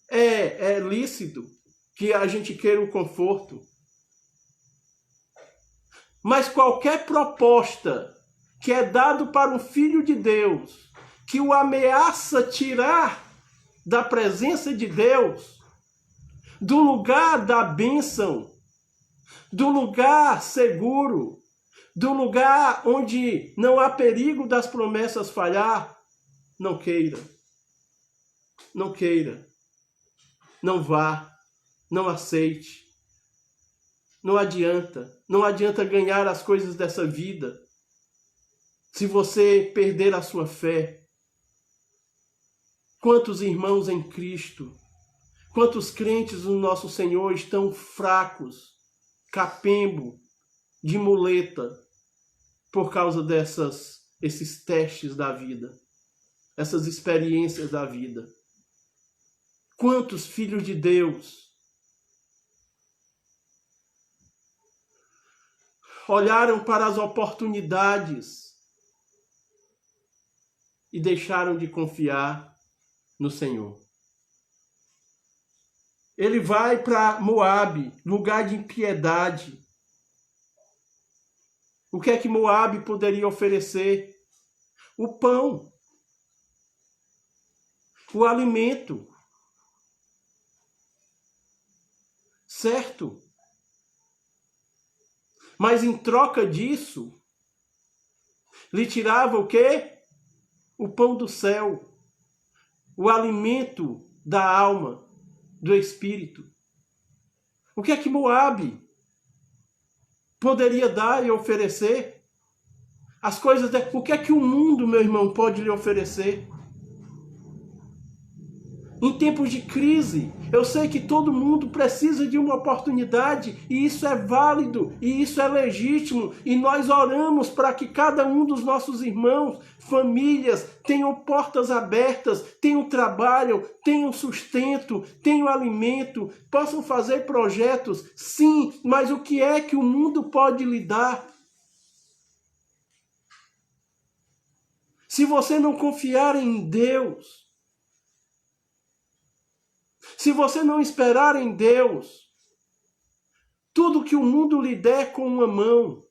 é lícito que a gente queira o conforto. Mas qualquer proposta que é dado para um filho de Deus, que o ameaça tirar da presença de Deus, do lugar da bênção, do lugar seguro, do lugar onde não há perigo das promessas falhar, não queira. Não queira. Não vá. Não aceite. Não adianta. Não adianta ganhar as coisas dessa vida se você perder a sua fé. Quantos irmãos em Cristo, quantos crentes no nosso Senhor estão fracos, capembo, de muleta, por causa esses testes da vida, essas experiências da vida. Quantos filhos de Deus olharam para as oportunidades e deixaram de confiar no Senhor. Ele vai para Moabe, lugar de impiedade. O que é que Moabe poderia oferecer? O pão, o alimento. Certo? Mas em troca disso, lhe tirava o quê? O pão do céu, o alimento da alma, do espírito. O que é que Moabe poderia dar e oferecer? As coisas, o que é que o mundo, meu irmão, pode lhe oferecer? Em tempos de crise, eu sei que todo mundo precisa de uma oportunidade, e isso é válido, e isso é legítimo, e nós oramos para que cada um dos nossos irmãos, famílias, tenham portas abertas, tenham trabalho, tenham sustento, tenham alimento, possam fazer projetos, sim, mas o que é que o mundo pode lhe dar? Se você não confiar em Deus, se você não esperar em Deus, tudo que o mundo lhe der com uma mão,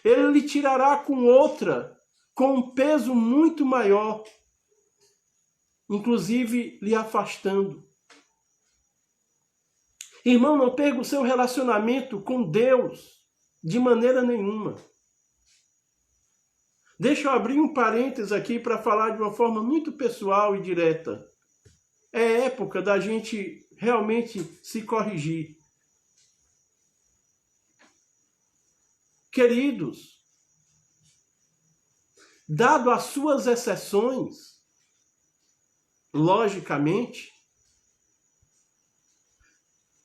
ele lhe tirará com outra, com um peso muito maior, inclusive lhe afastando. Irmão, não perca o seu relacionamento com Deus de maneira nenhuma. Deixa eu abrir um parênteses aqui para falar de uma forma muito pessoal e direta. É época da gente realmente se corrigir. Queridos, dado as suas exceções, logicamente,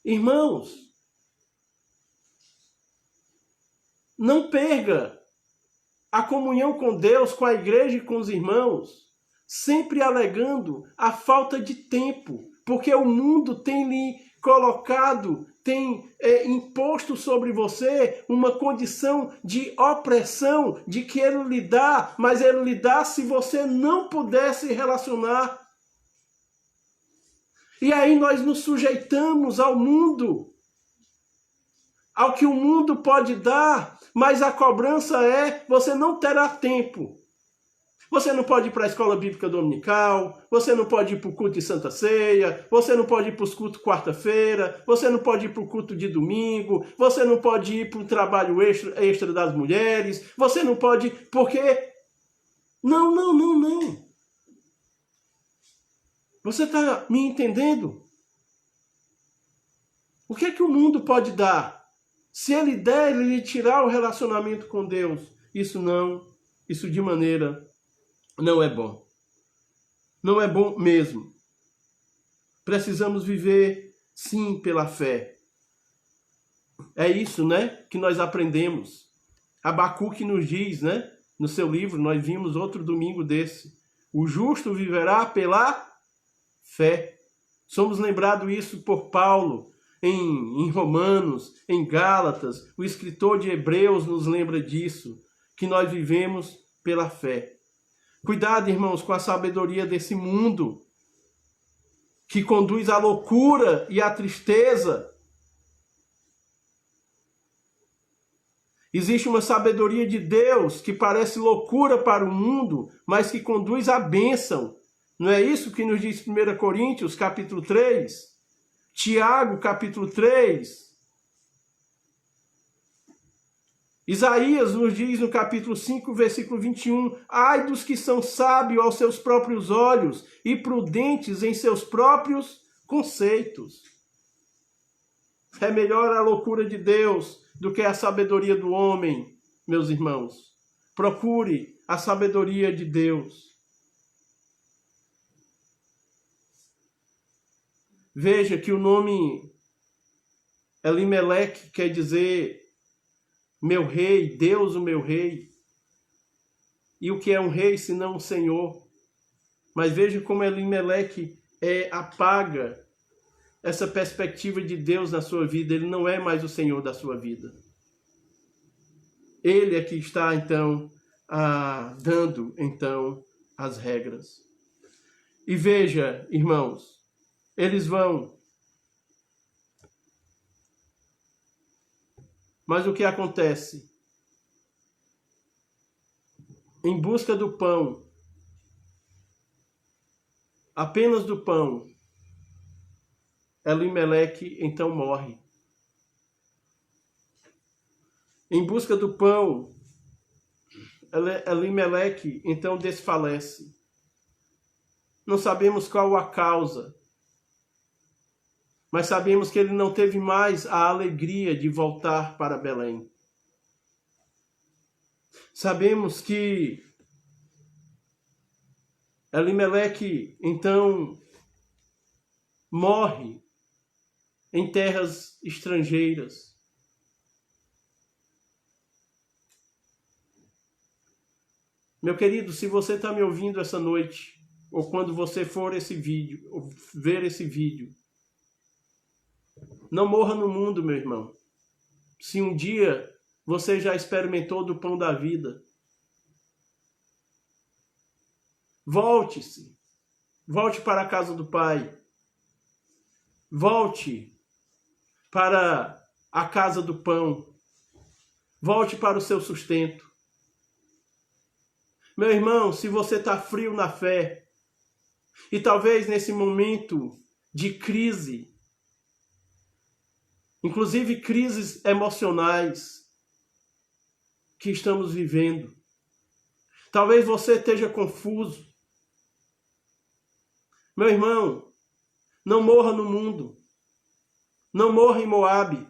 irmãos, não perca a comunhão com Deus, com a igreja e com os irmãos, sempre alegando a falta de tempo, porque o mundo tem lhe colocado, tem imposto sobre você uma condição de opressão, de que ele lhe dá, mas ele lhe dá se você não puder se relacionar. E aí nós nos sujeitamos ao mundo, ao que o mundo pode dar, mas a cobrança é, você não terá tempo. Você não pode ir para a escola bíblica dominical, você não pode ir para o culto de Santa Ceia, você não pode ir para os cultos quarta-feira, você não pode ir para o culto de domingo, você não pode ir para o trabalho extra das mulheres, você não pode, porque... Não. Você está me entendendo? O que é que o mundo pode dar? Se ele der, ele lhe tirar o relacionamento com Deus. Isso de maneira não é bom. Não é bom mesmo. Precisamos viver, sim, pela fé. É isso, né, que nós aprendemos. Abacuque nos diz, né, no seu livro, nós vimos outro domingo desse. O justo viverá pela fé. Somos lembrados isso por Paulo, em Romanos, em Gálatas. O escritor de Hebreus nos lembra disso, que nós vivemos pela fé. Cuidado, irmãos, com a sabedoria desse mundo, que conduz à loucura e à tristeza. Existe uma sabedoria de Deus que parece loucura para o mundo, mas que conduz à bênção. Não é isso que nos diz 1 Coríntios, capítulo 3? Tiago, capítulo 3? Isaías nos diz no capítulo 5, versículo 21, ai dos que são sábios aos seus próprios olhos e prudentes em seus próprios conceitos. É melhor a loucura de Deus do que a sabedoria do homem, meus irmãos. Procure a sabedoria de Deus. Veja que o nome Elimeleque quer dizer meu rei, Deus o meu rei. E o que é um rei senão um senhor? Mas veja como Elimeleque apaga essa perspectiva de Deus na sua vida. Ele não é mais o senhor da sua vida. Ele é que está, então, dando, então, as regras. E veja, irmãos, eles vão. Mas o que acontece? Em busca do pão, apenas do pão, Elimeleque então morre. Em busca do pão, Elimeleque então desfalece. Não sabemos qual a causa, mas sabemos que ele não teve mais a alegria de voltar para Belém. Sabemos que Elimeleque então morre em terras estrangeiras. Meu querido, se você está me ouvindo essa noite, ou quando você for esse vídeo, ou ver esse vídeo, não morra no mundo, meu irmão. Se um dia você já experimentou do pão da vida, volte-se. Volte para a casa do Pai. Volte para a casa do pão. Volte para o seu sustento. Meu irmão, se você está frio na fé, e talvez nesse momento de crise, inclusive crises emocionais que estamos vivendo, talvez você esteja confuso. Meu irmão, não morra no mundo. Não morra em Moabe.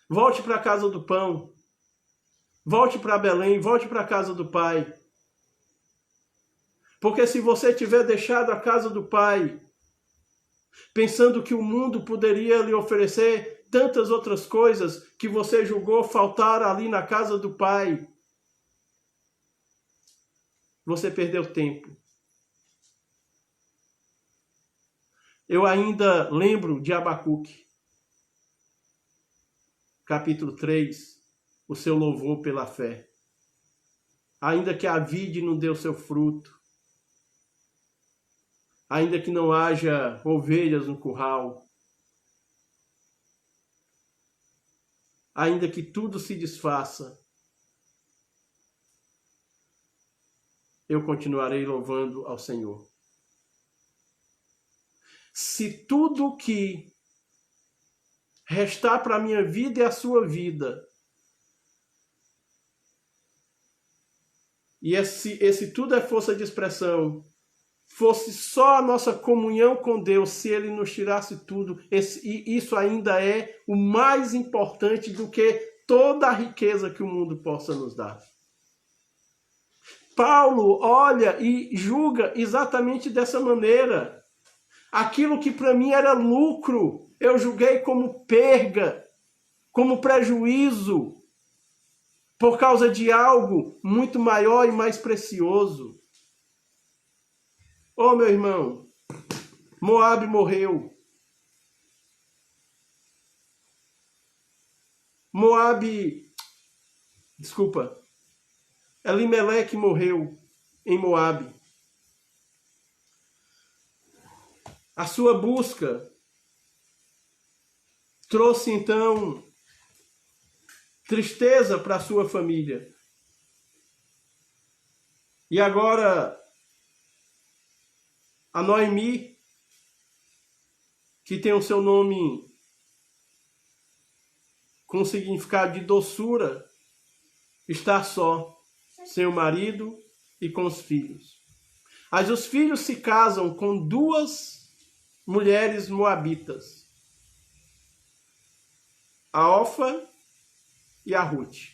Volte para a casa do pão. Volte para Belém. Volte para a casa do Pai. Porque se você tiver deixado a casa do Pai, pensando que o mundo poderia lhe oferecer tantas outras coisas que você julgou faltar ali na casa do Pai, você perdeu tempo. Eu ainda lembro de Abacuque, capítulo 3, o seu louvor pela fé. Ainda que a vide não dê o seu fruto, ainda que não haja ovelhas no curral, ainda que tudo se desfaça, eu continuarei louvando ao Senhor. Se tudo que restar para a minha vida e a sua vida, e esse tudo é força de expressão, fosse só a nossa comunhão com Deus, se Ele nos tirasse tudo, isso ainda é o mais importante do que toda a riqueza que o mundo possa nos dar. Paulo olha e julga exatamente dessa maneira. Aquilo que para mim era lucro, eu julguei como perda, como prejuízo, por causa de algo muito maior e mais precioso. Oh, meu irmão, Moabe morreu. Elimeleque morreu em Moabe. A sua busca trouxe, então, tristeza para a sua família. E agora, a Noemi, que tem o seu nome com significado de doçura, estar só, sem o marido e com os filhos. Mas os filhos se casam com duas mulheres moabitas, a Orfa e a Ruth.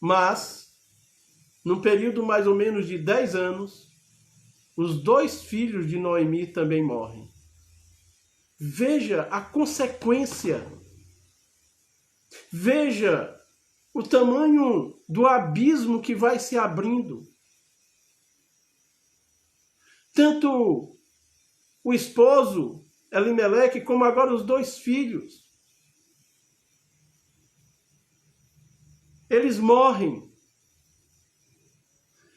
Mas, num período mais ou menos de 10 anos, os dois filhos de Noemi também morrem. Veja a consequência. Veja o tamanho do abismo que vai se abrindo. Tanto o esposo, Elimeleque, como agora os dois filhos. Eles morrem.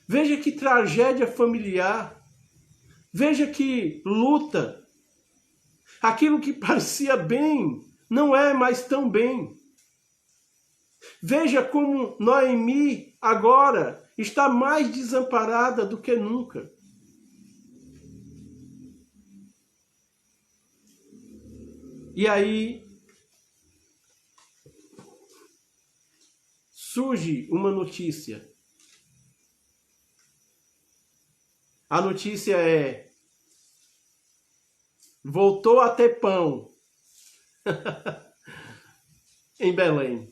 Veja que tragédia familiar. Veja que luta. Aquilo que parecia bem não é mais tão bem. Veja como Noemi agora está mais desamparada do que nunca. E aí surge uma notícia. A notícia é: voltou a ter pão em Belém.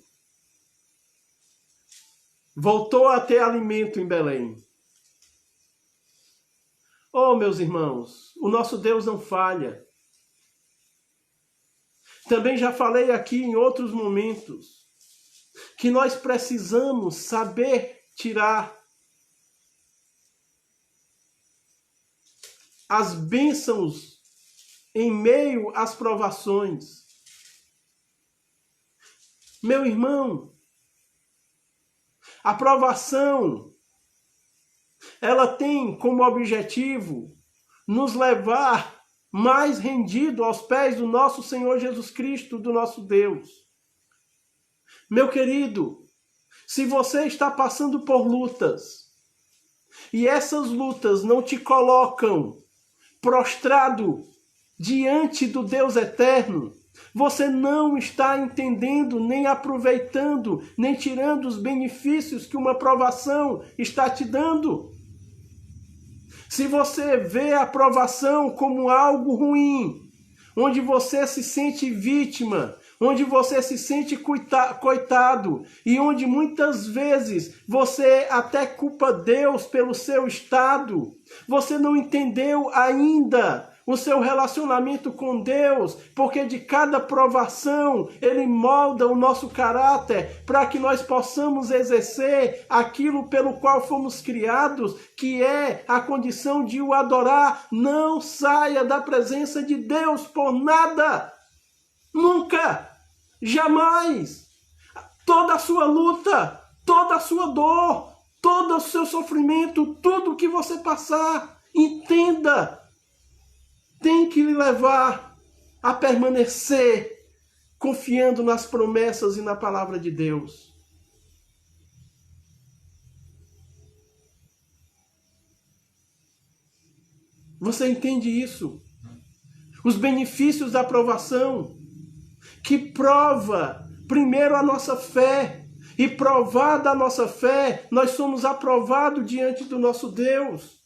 Voltou a ter alimento em Belém. Oh, meus irmãos, o nosso Deus não falha. Também já falei aqui em outros momentos que nós precisamos saber tirar as bênçãos em meio às provações. Meu irmão, a provação, ela tem como objetivo nos levar mais rendido aos pés do nosso Senhor Jesus Cristo, do nosso Deus. Meu querido, se você está passando por lutas, e essas lutas não te colocam prostrado diante do Deus eterno, você não está entendendo, nem aproveitando, nem tirando os benefícios que uma provação está te dando. Se você vê a provação como algo ruim, onde você se sente vítima, onde você se sente coitado, e onde muitas vezes você até culpa Deus pelo seu estado, você não entendeu ainda o seu relacionamento com Deus, porque de cada provação Ele molda o nosso caráter para que nós possamos exercer aquilo pelo qual fomos criados, que é a condição de o adorar. Não saia da presença de Deus por nada, nunca, jamais. Toda a sua luta, toda a sua dor, todo o seu sofrimento, tudo que você passar, entenda, tem que lhe levar a permanecer confiando nas promessas e na palavra de Deus. Você entende isso? Os benefícios da aprovação, que prova primeiro a nossa fé, e provada a nossa fé, nós somos aprovados diante do nosso Deus.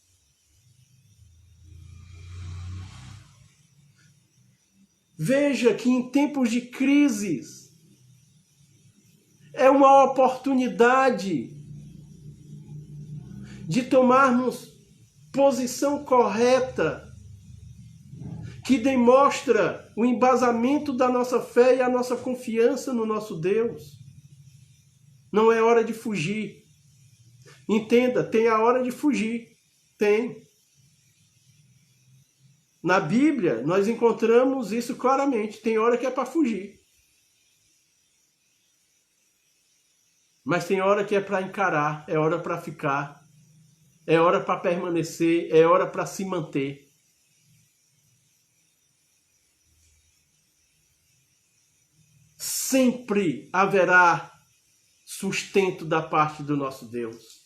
Veja que em tempos de crises é uma oportunidade de tomarmos posição correta, que demonstra o embasamento da nossa fé e a nossa confiança no nosso Deus. Não é hora de fugir. Entenda, tem a hora de fugir. Tem. Na Bíblia, nós encontramos isso claramente. Tem hora que é para fugir. Mas tem hora que é para encarar, é hora para ficar, é hora para permanecer, é hora para se manter. Sempre haverá sustento da parte do nosso Deus.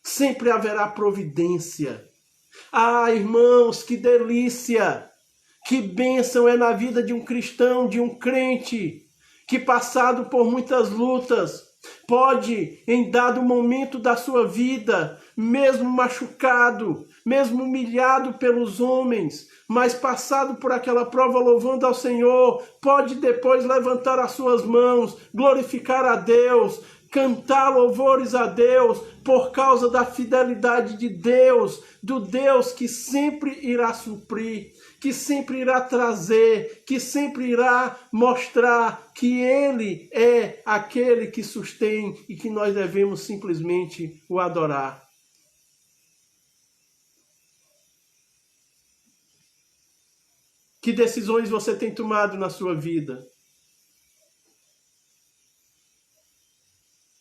Sempre haverá providência. Ah, irmãos, que delícia! Que bênção é na vida de um cristão, de um crente, que passado por muitas lutas, pode, em dado momento da sua vida, mesmo machucado, mesmo humilhado pelos homens, mas passado por aquela prova louvando ao Senhor, pode depois levantar as suas mãos, glorificar a Deus, cantar louvores a Deus, por causa da fidelidade de Deus, do Deus que sempre irá suprir, que sempre irá trazer, que sempre irá mostrar que Ele é aquele que sustém e que nós devemos simplesmente o adorar. Que decisões você tem tomado na sua vida?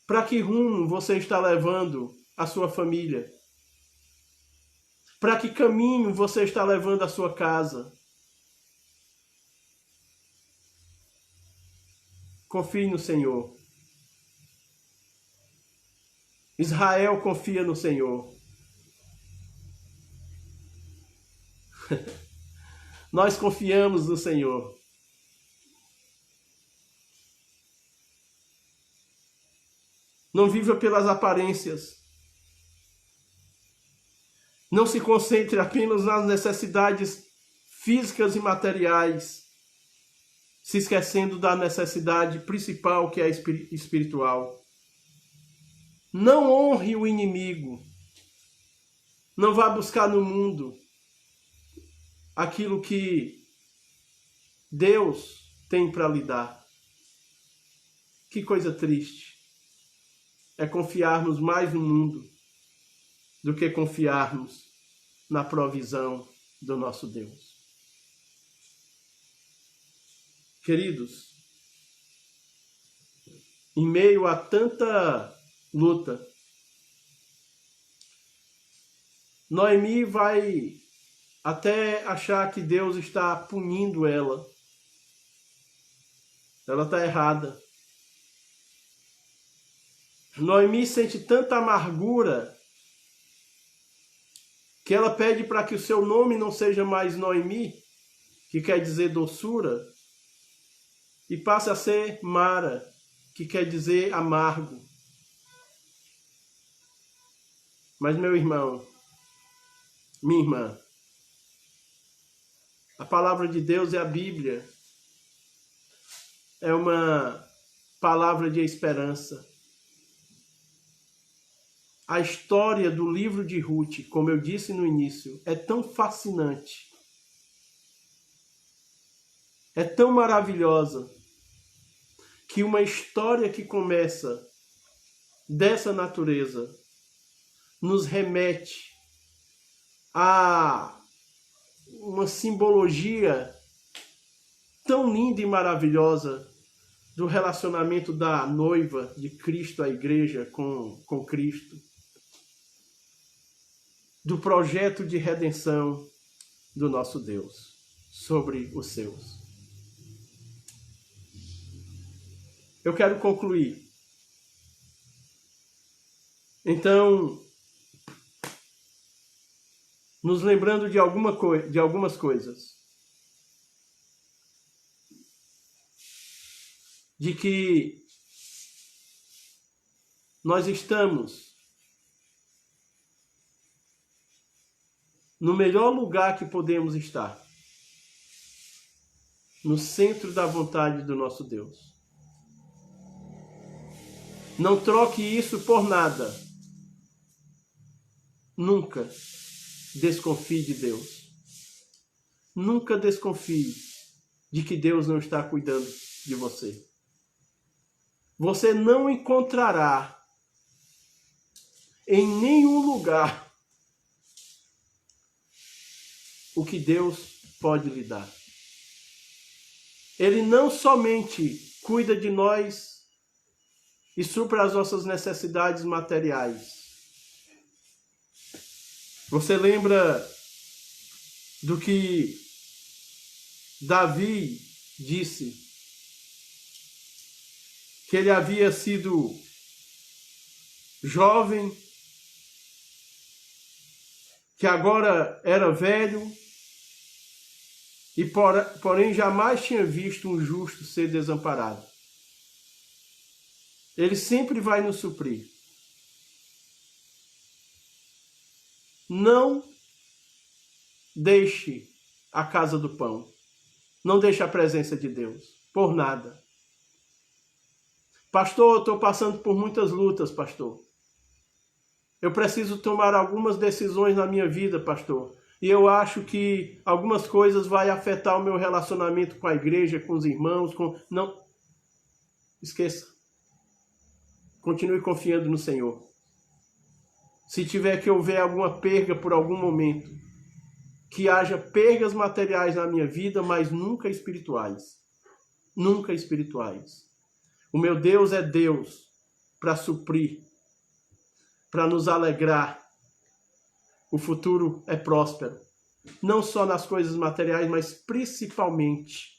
Para que rumo você está levando a sua família? Para que caminho você está levando a sua casa? Confie no Senhor. Israel confia no Senhor. Nós confiamos no Senhor. Não viva pelas aparências. Não se concentre apenas nas necessidades físicas e materiais, se esquecendo da necessidade principal, que é espiritual. Não honre o inimigo. Não vá buscar no mundo aquilo que Deus tem para lhe dar. Que coisa triste é confiarmos mais no mundo do que confiarmos na provisão do nosso Deus. Queridos, em meio a tanta luta, Noemi vai até achar que Deus está punindo ela. Ela está errada. Noemi sente tanta amargura que ela pede para que o seu nome não seja mais Noemi, que quer dizer doçura, e passe a ser Mara, que quer dizer amargo. Mas, meu irmão, minha irmã, a palavra de Deus é a Bíblia. É uma palavra de esperança. A história do livro de Ruth, como eu disse no início, é tão fascinante. É tão maravilhosa que uma história que começa dessa natureza nos remete a uma simbologia tão linda e maravilhosa do relacionamento da noiva de Cristo, a igreja, com Cristo. Do projeto de redenção do nosso Deus sobre os seus. Eu quero concluir. Então, nos lembrando de algumas coisas. De que nós estamos no melhor lugar que podemos estar. No centro da vontade do nosso Deus. Não troque isso por nada. Nunca desconfie de Deus. Nunca desconfie de que Deus não está cuidando de você. Você não encontrará em nenhum lugar o que Deus pode lhe dar. Ele não somente cuida de nós e supra as nossas necessidades materiais. Você lembra do que Davi disse? Que ele havia sido jovem, que agora era velho, porém jamais tinha visto um justo ser desamparado. Ele sempre vai nos suprir. Não deixe a casa do pão. Não deixe a presença de Deus. Por nada. Pastor, eu estou passando por muitas lutas, pastor. Eu preciso tomar algumas decisões na minha vida, pastor. E eu acho que algumas coisas vão afetar o meu relacionamento com a igreja, com os irmãos, Não. Esqueça. Continue confiando no Senhor. Se tiver que houver alguma perda por algum momento, que haja perdas materiais na minha vida, mas nunca espirituais. Nunca espirituais. O meu Deus é Deus para suprir, para nos alegrar. O futuro é próspero. Não só nas coisas materiais, mas principalmente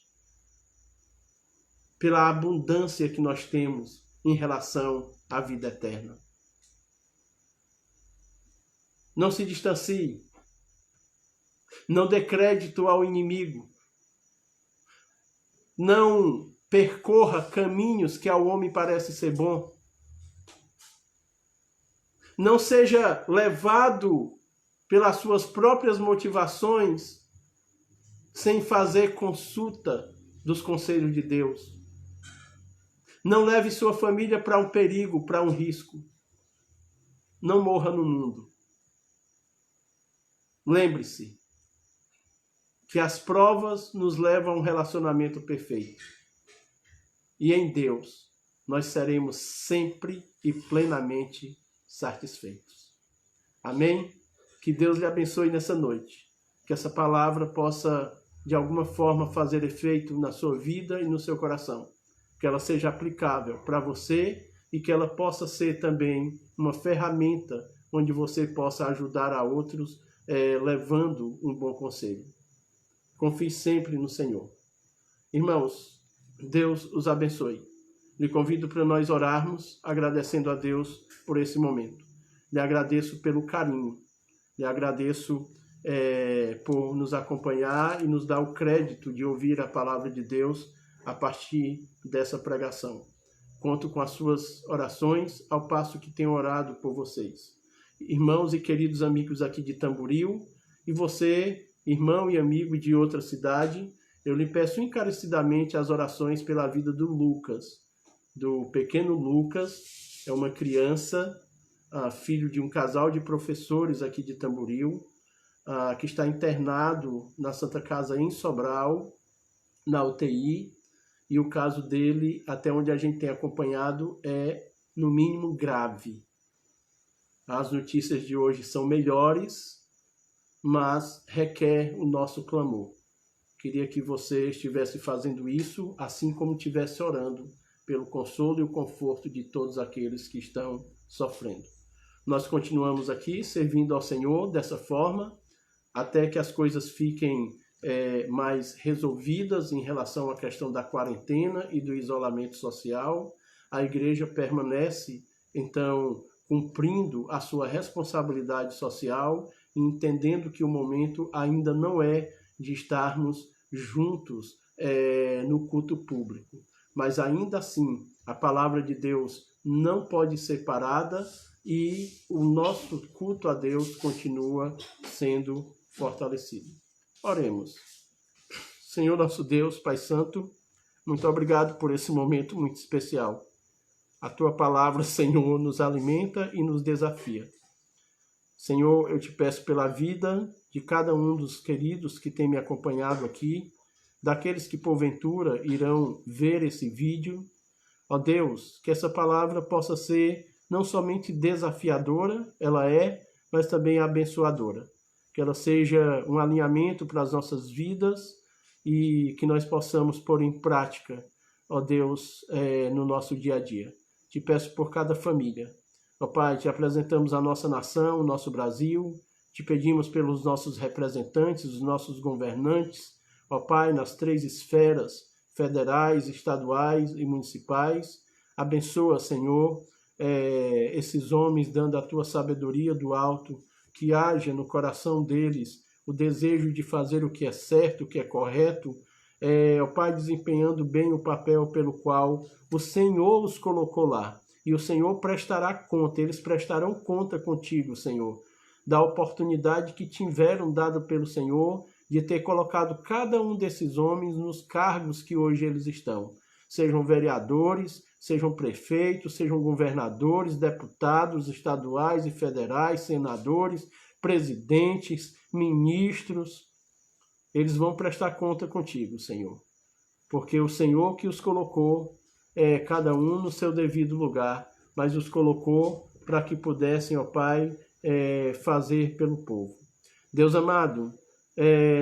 pela abundância que nós temos em relação à vida eterna. Não se distancie. Não dê crédito ao inimigo. Não percorra caminhos que ao homem parece ser bom. Não seja levado pelas suas próprias motivações sem fazer consulta dos conselhos de Deus. Não leve sua família para um perigo, para um risco. Não morra no mundo. Lembre-se que as provas nos levam a um relacionamento perfeito. E em Deus nós seremos sempre e plenamente satisfeitos. Amém? Que Deus lhe abençoe nessa noite. Que essa palavra possa, de alguma forma, fazer efeito na sua vida e no seu coração. Que ela seja aplicável para você e que ela possa ser também uma ferramenta onde você possa ajudar a outros, levando um bom conselho. Confie sempre no Senhor. Irmãos, Deus os abençoe. Lhe convido para nós orarmos, agradecendo a Deus por esse momento. Lhe agradeço pelo carinho. Lhe agradeço por nos acompanhar e nos dar o crédito de ouvir a palavra de Deus a partir dessa pregação. Conto com as suas orações, ao passo que tenho orado por vocês. Irmãos e queridos amigos aqui de Tamboril, e você, irmão e amigo de outra cidade, eu lhe peço encarecidamente as orações pela vida do Lucas, do pequeno Lucas. É uma criança, filho de um casal de professores aqui de Tamboril, que está internado na Santa Casa em Sobral, na UTI, e o caso dele, até onde a gente tem acompanhado, é no mínimo grave. As notícias de hoje são melhores, mas requer o nosso clamor. Queria que você estivesse fazendo isso, assim como estivesse orando pelo consolo e o conforto de todos aqueles que estão sofrendo. Nós continuamos aqui servindo ao Senhor dessa forma, até que as coisas fiquem mais resolvidas em relação à questão da quarentena e do isolamento social. A igreja permanece, então, cumprindo a sua responsabilidade social, entendendo que o momento ainda não é de estarmos juntos no culto público. Mas ainda assim, a palavra de Deus não pode ser parada e o nosso culto a Deus continua sendo fortalecido. Oremos. Senhor nosso Deus, Pai Santo, muito obrigado por esse momento muito especial. A Tua palavra, Senhor, nos alimenta e nos desafia. Senhor, eu te peço pela vida de cada um dos queridos que tem me acompanhado aqui, daqueles que porventura irão ver esse vídeo. Ó Deus, que essa palavra possa ser não somente desafiadora, ela é, mas também abençoadora. Que ela seja um alinhamento para as nossas vidas e que nós possamos pôr em prática, ó Deus, no nosso dia a dia. Te peço por cada família. Ó Pai, te apresentamos a nossa nação, o nosso Brasil, te pedimos pelos nossos representantes, os nossos governantes, ó Pai, nas 3 esferas, federais, estaduais e municipais. Abençoa, Senhor, esses homens, dando a Tua sabedoria do alto, que haja no coração deles o desejo de fazer o que é certo, o que é correto, ó Pai, desempenhando bem o papel pelo qual o Senhor os colocou lá. E o Senhor prestará conta, eles prestarão conta contigo, Senhor, da oportunidade que tiveram dado pelo Senhor de ter colocado cada um desses homens nos cargos que hoje eles estão. Sejam vereadores, sejam prefeitos, sejam governadores, deputados estaduais e federais, senadores, presidentes, ministros. Eles vão prestar conta contigo, Senhor. Porque o Senhor que os colocou, cada um no seu devido lugar, mas os colocou para que pudessem, ó Pai, fazer pelo povo. Deus amado,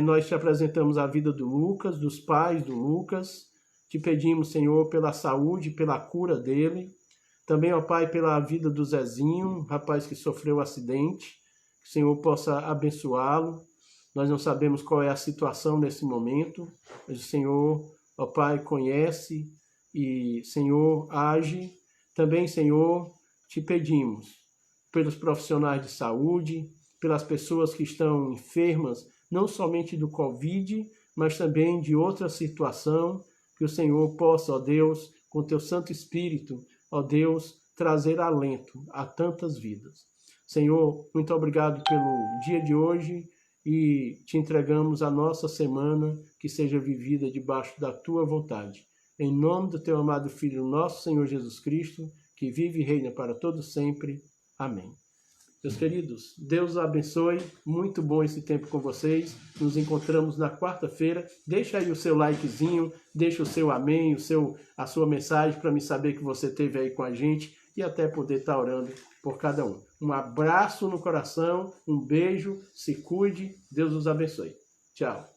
nós te apresentamos a vida do Lucas, dos pais do Lucas. Te pedimos, Senhor, pela saúde, pela cura dele. Também, ó Pai, pela vida do Zezinho, rapaz que sofreu um acidente. Que o Senhor possa abençoá-lo. Nós não sabemos qual é a situação nesse momento, mas o Senhor, ó Pai, conhece e, Senhor, age. Também, Senhor, te pedimos pelos profissionais de saúde, pelas pessoas que estão enfermas, não somente do Covid, mas também de outra situação, que o Senhor possa, ó Deus, com teu Santo Espírito, ó Deus, trazer alento a tantas vidas. Senhor, muito obrigado pelo dia de hoje e te entregamos a nossa semana, que seja vivida debaixo da tua vontade. Em nome do teu amado Filho, nosso Senhor Jesus Cristo, que vive e reina para todos sempre. Amém. Meus queridos, Deus os abençoe. Muito bom esse tempo com vocês. Nos encontramos na quarta-feira. Deixa aí o seu likezinho, deixa o seu amém, a sua mensagem para me saber que você esteve aí com a gente e até poder estar orando por cada um. Um abraço no coração, um beijo, se cuide, Deus os abençoe. Tchau.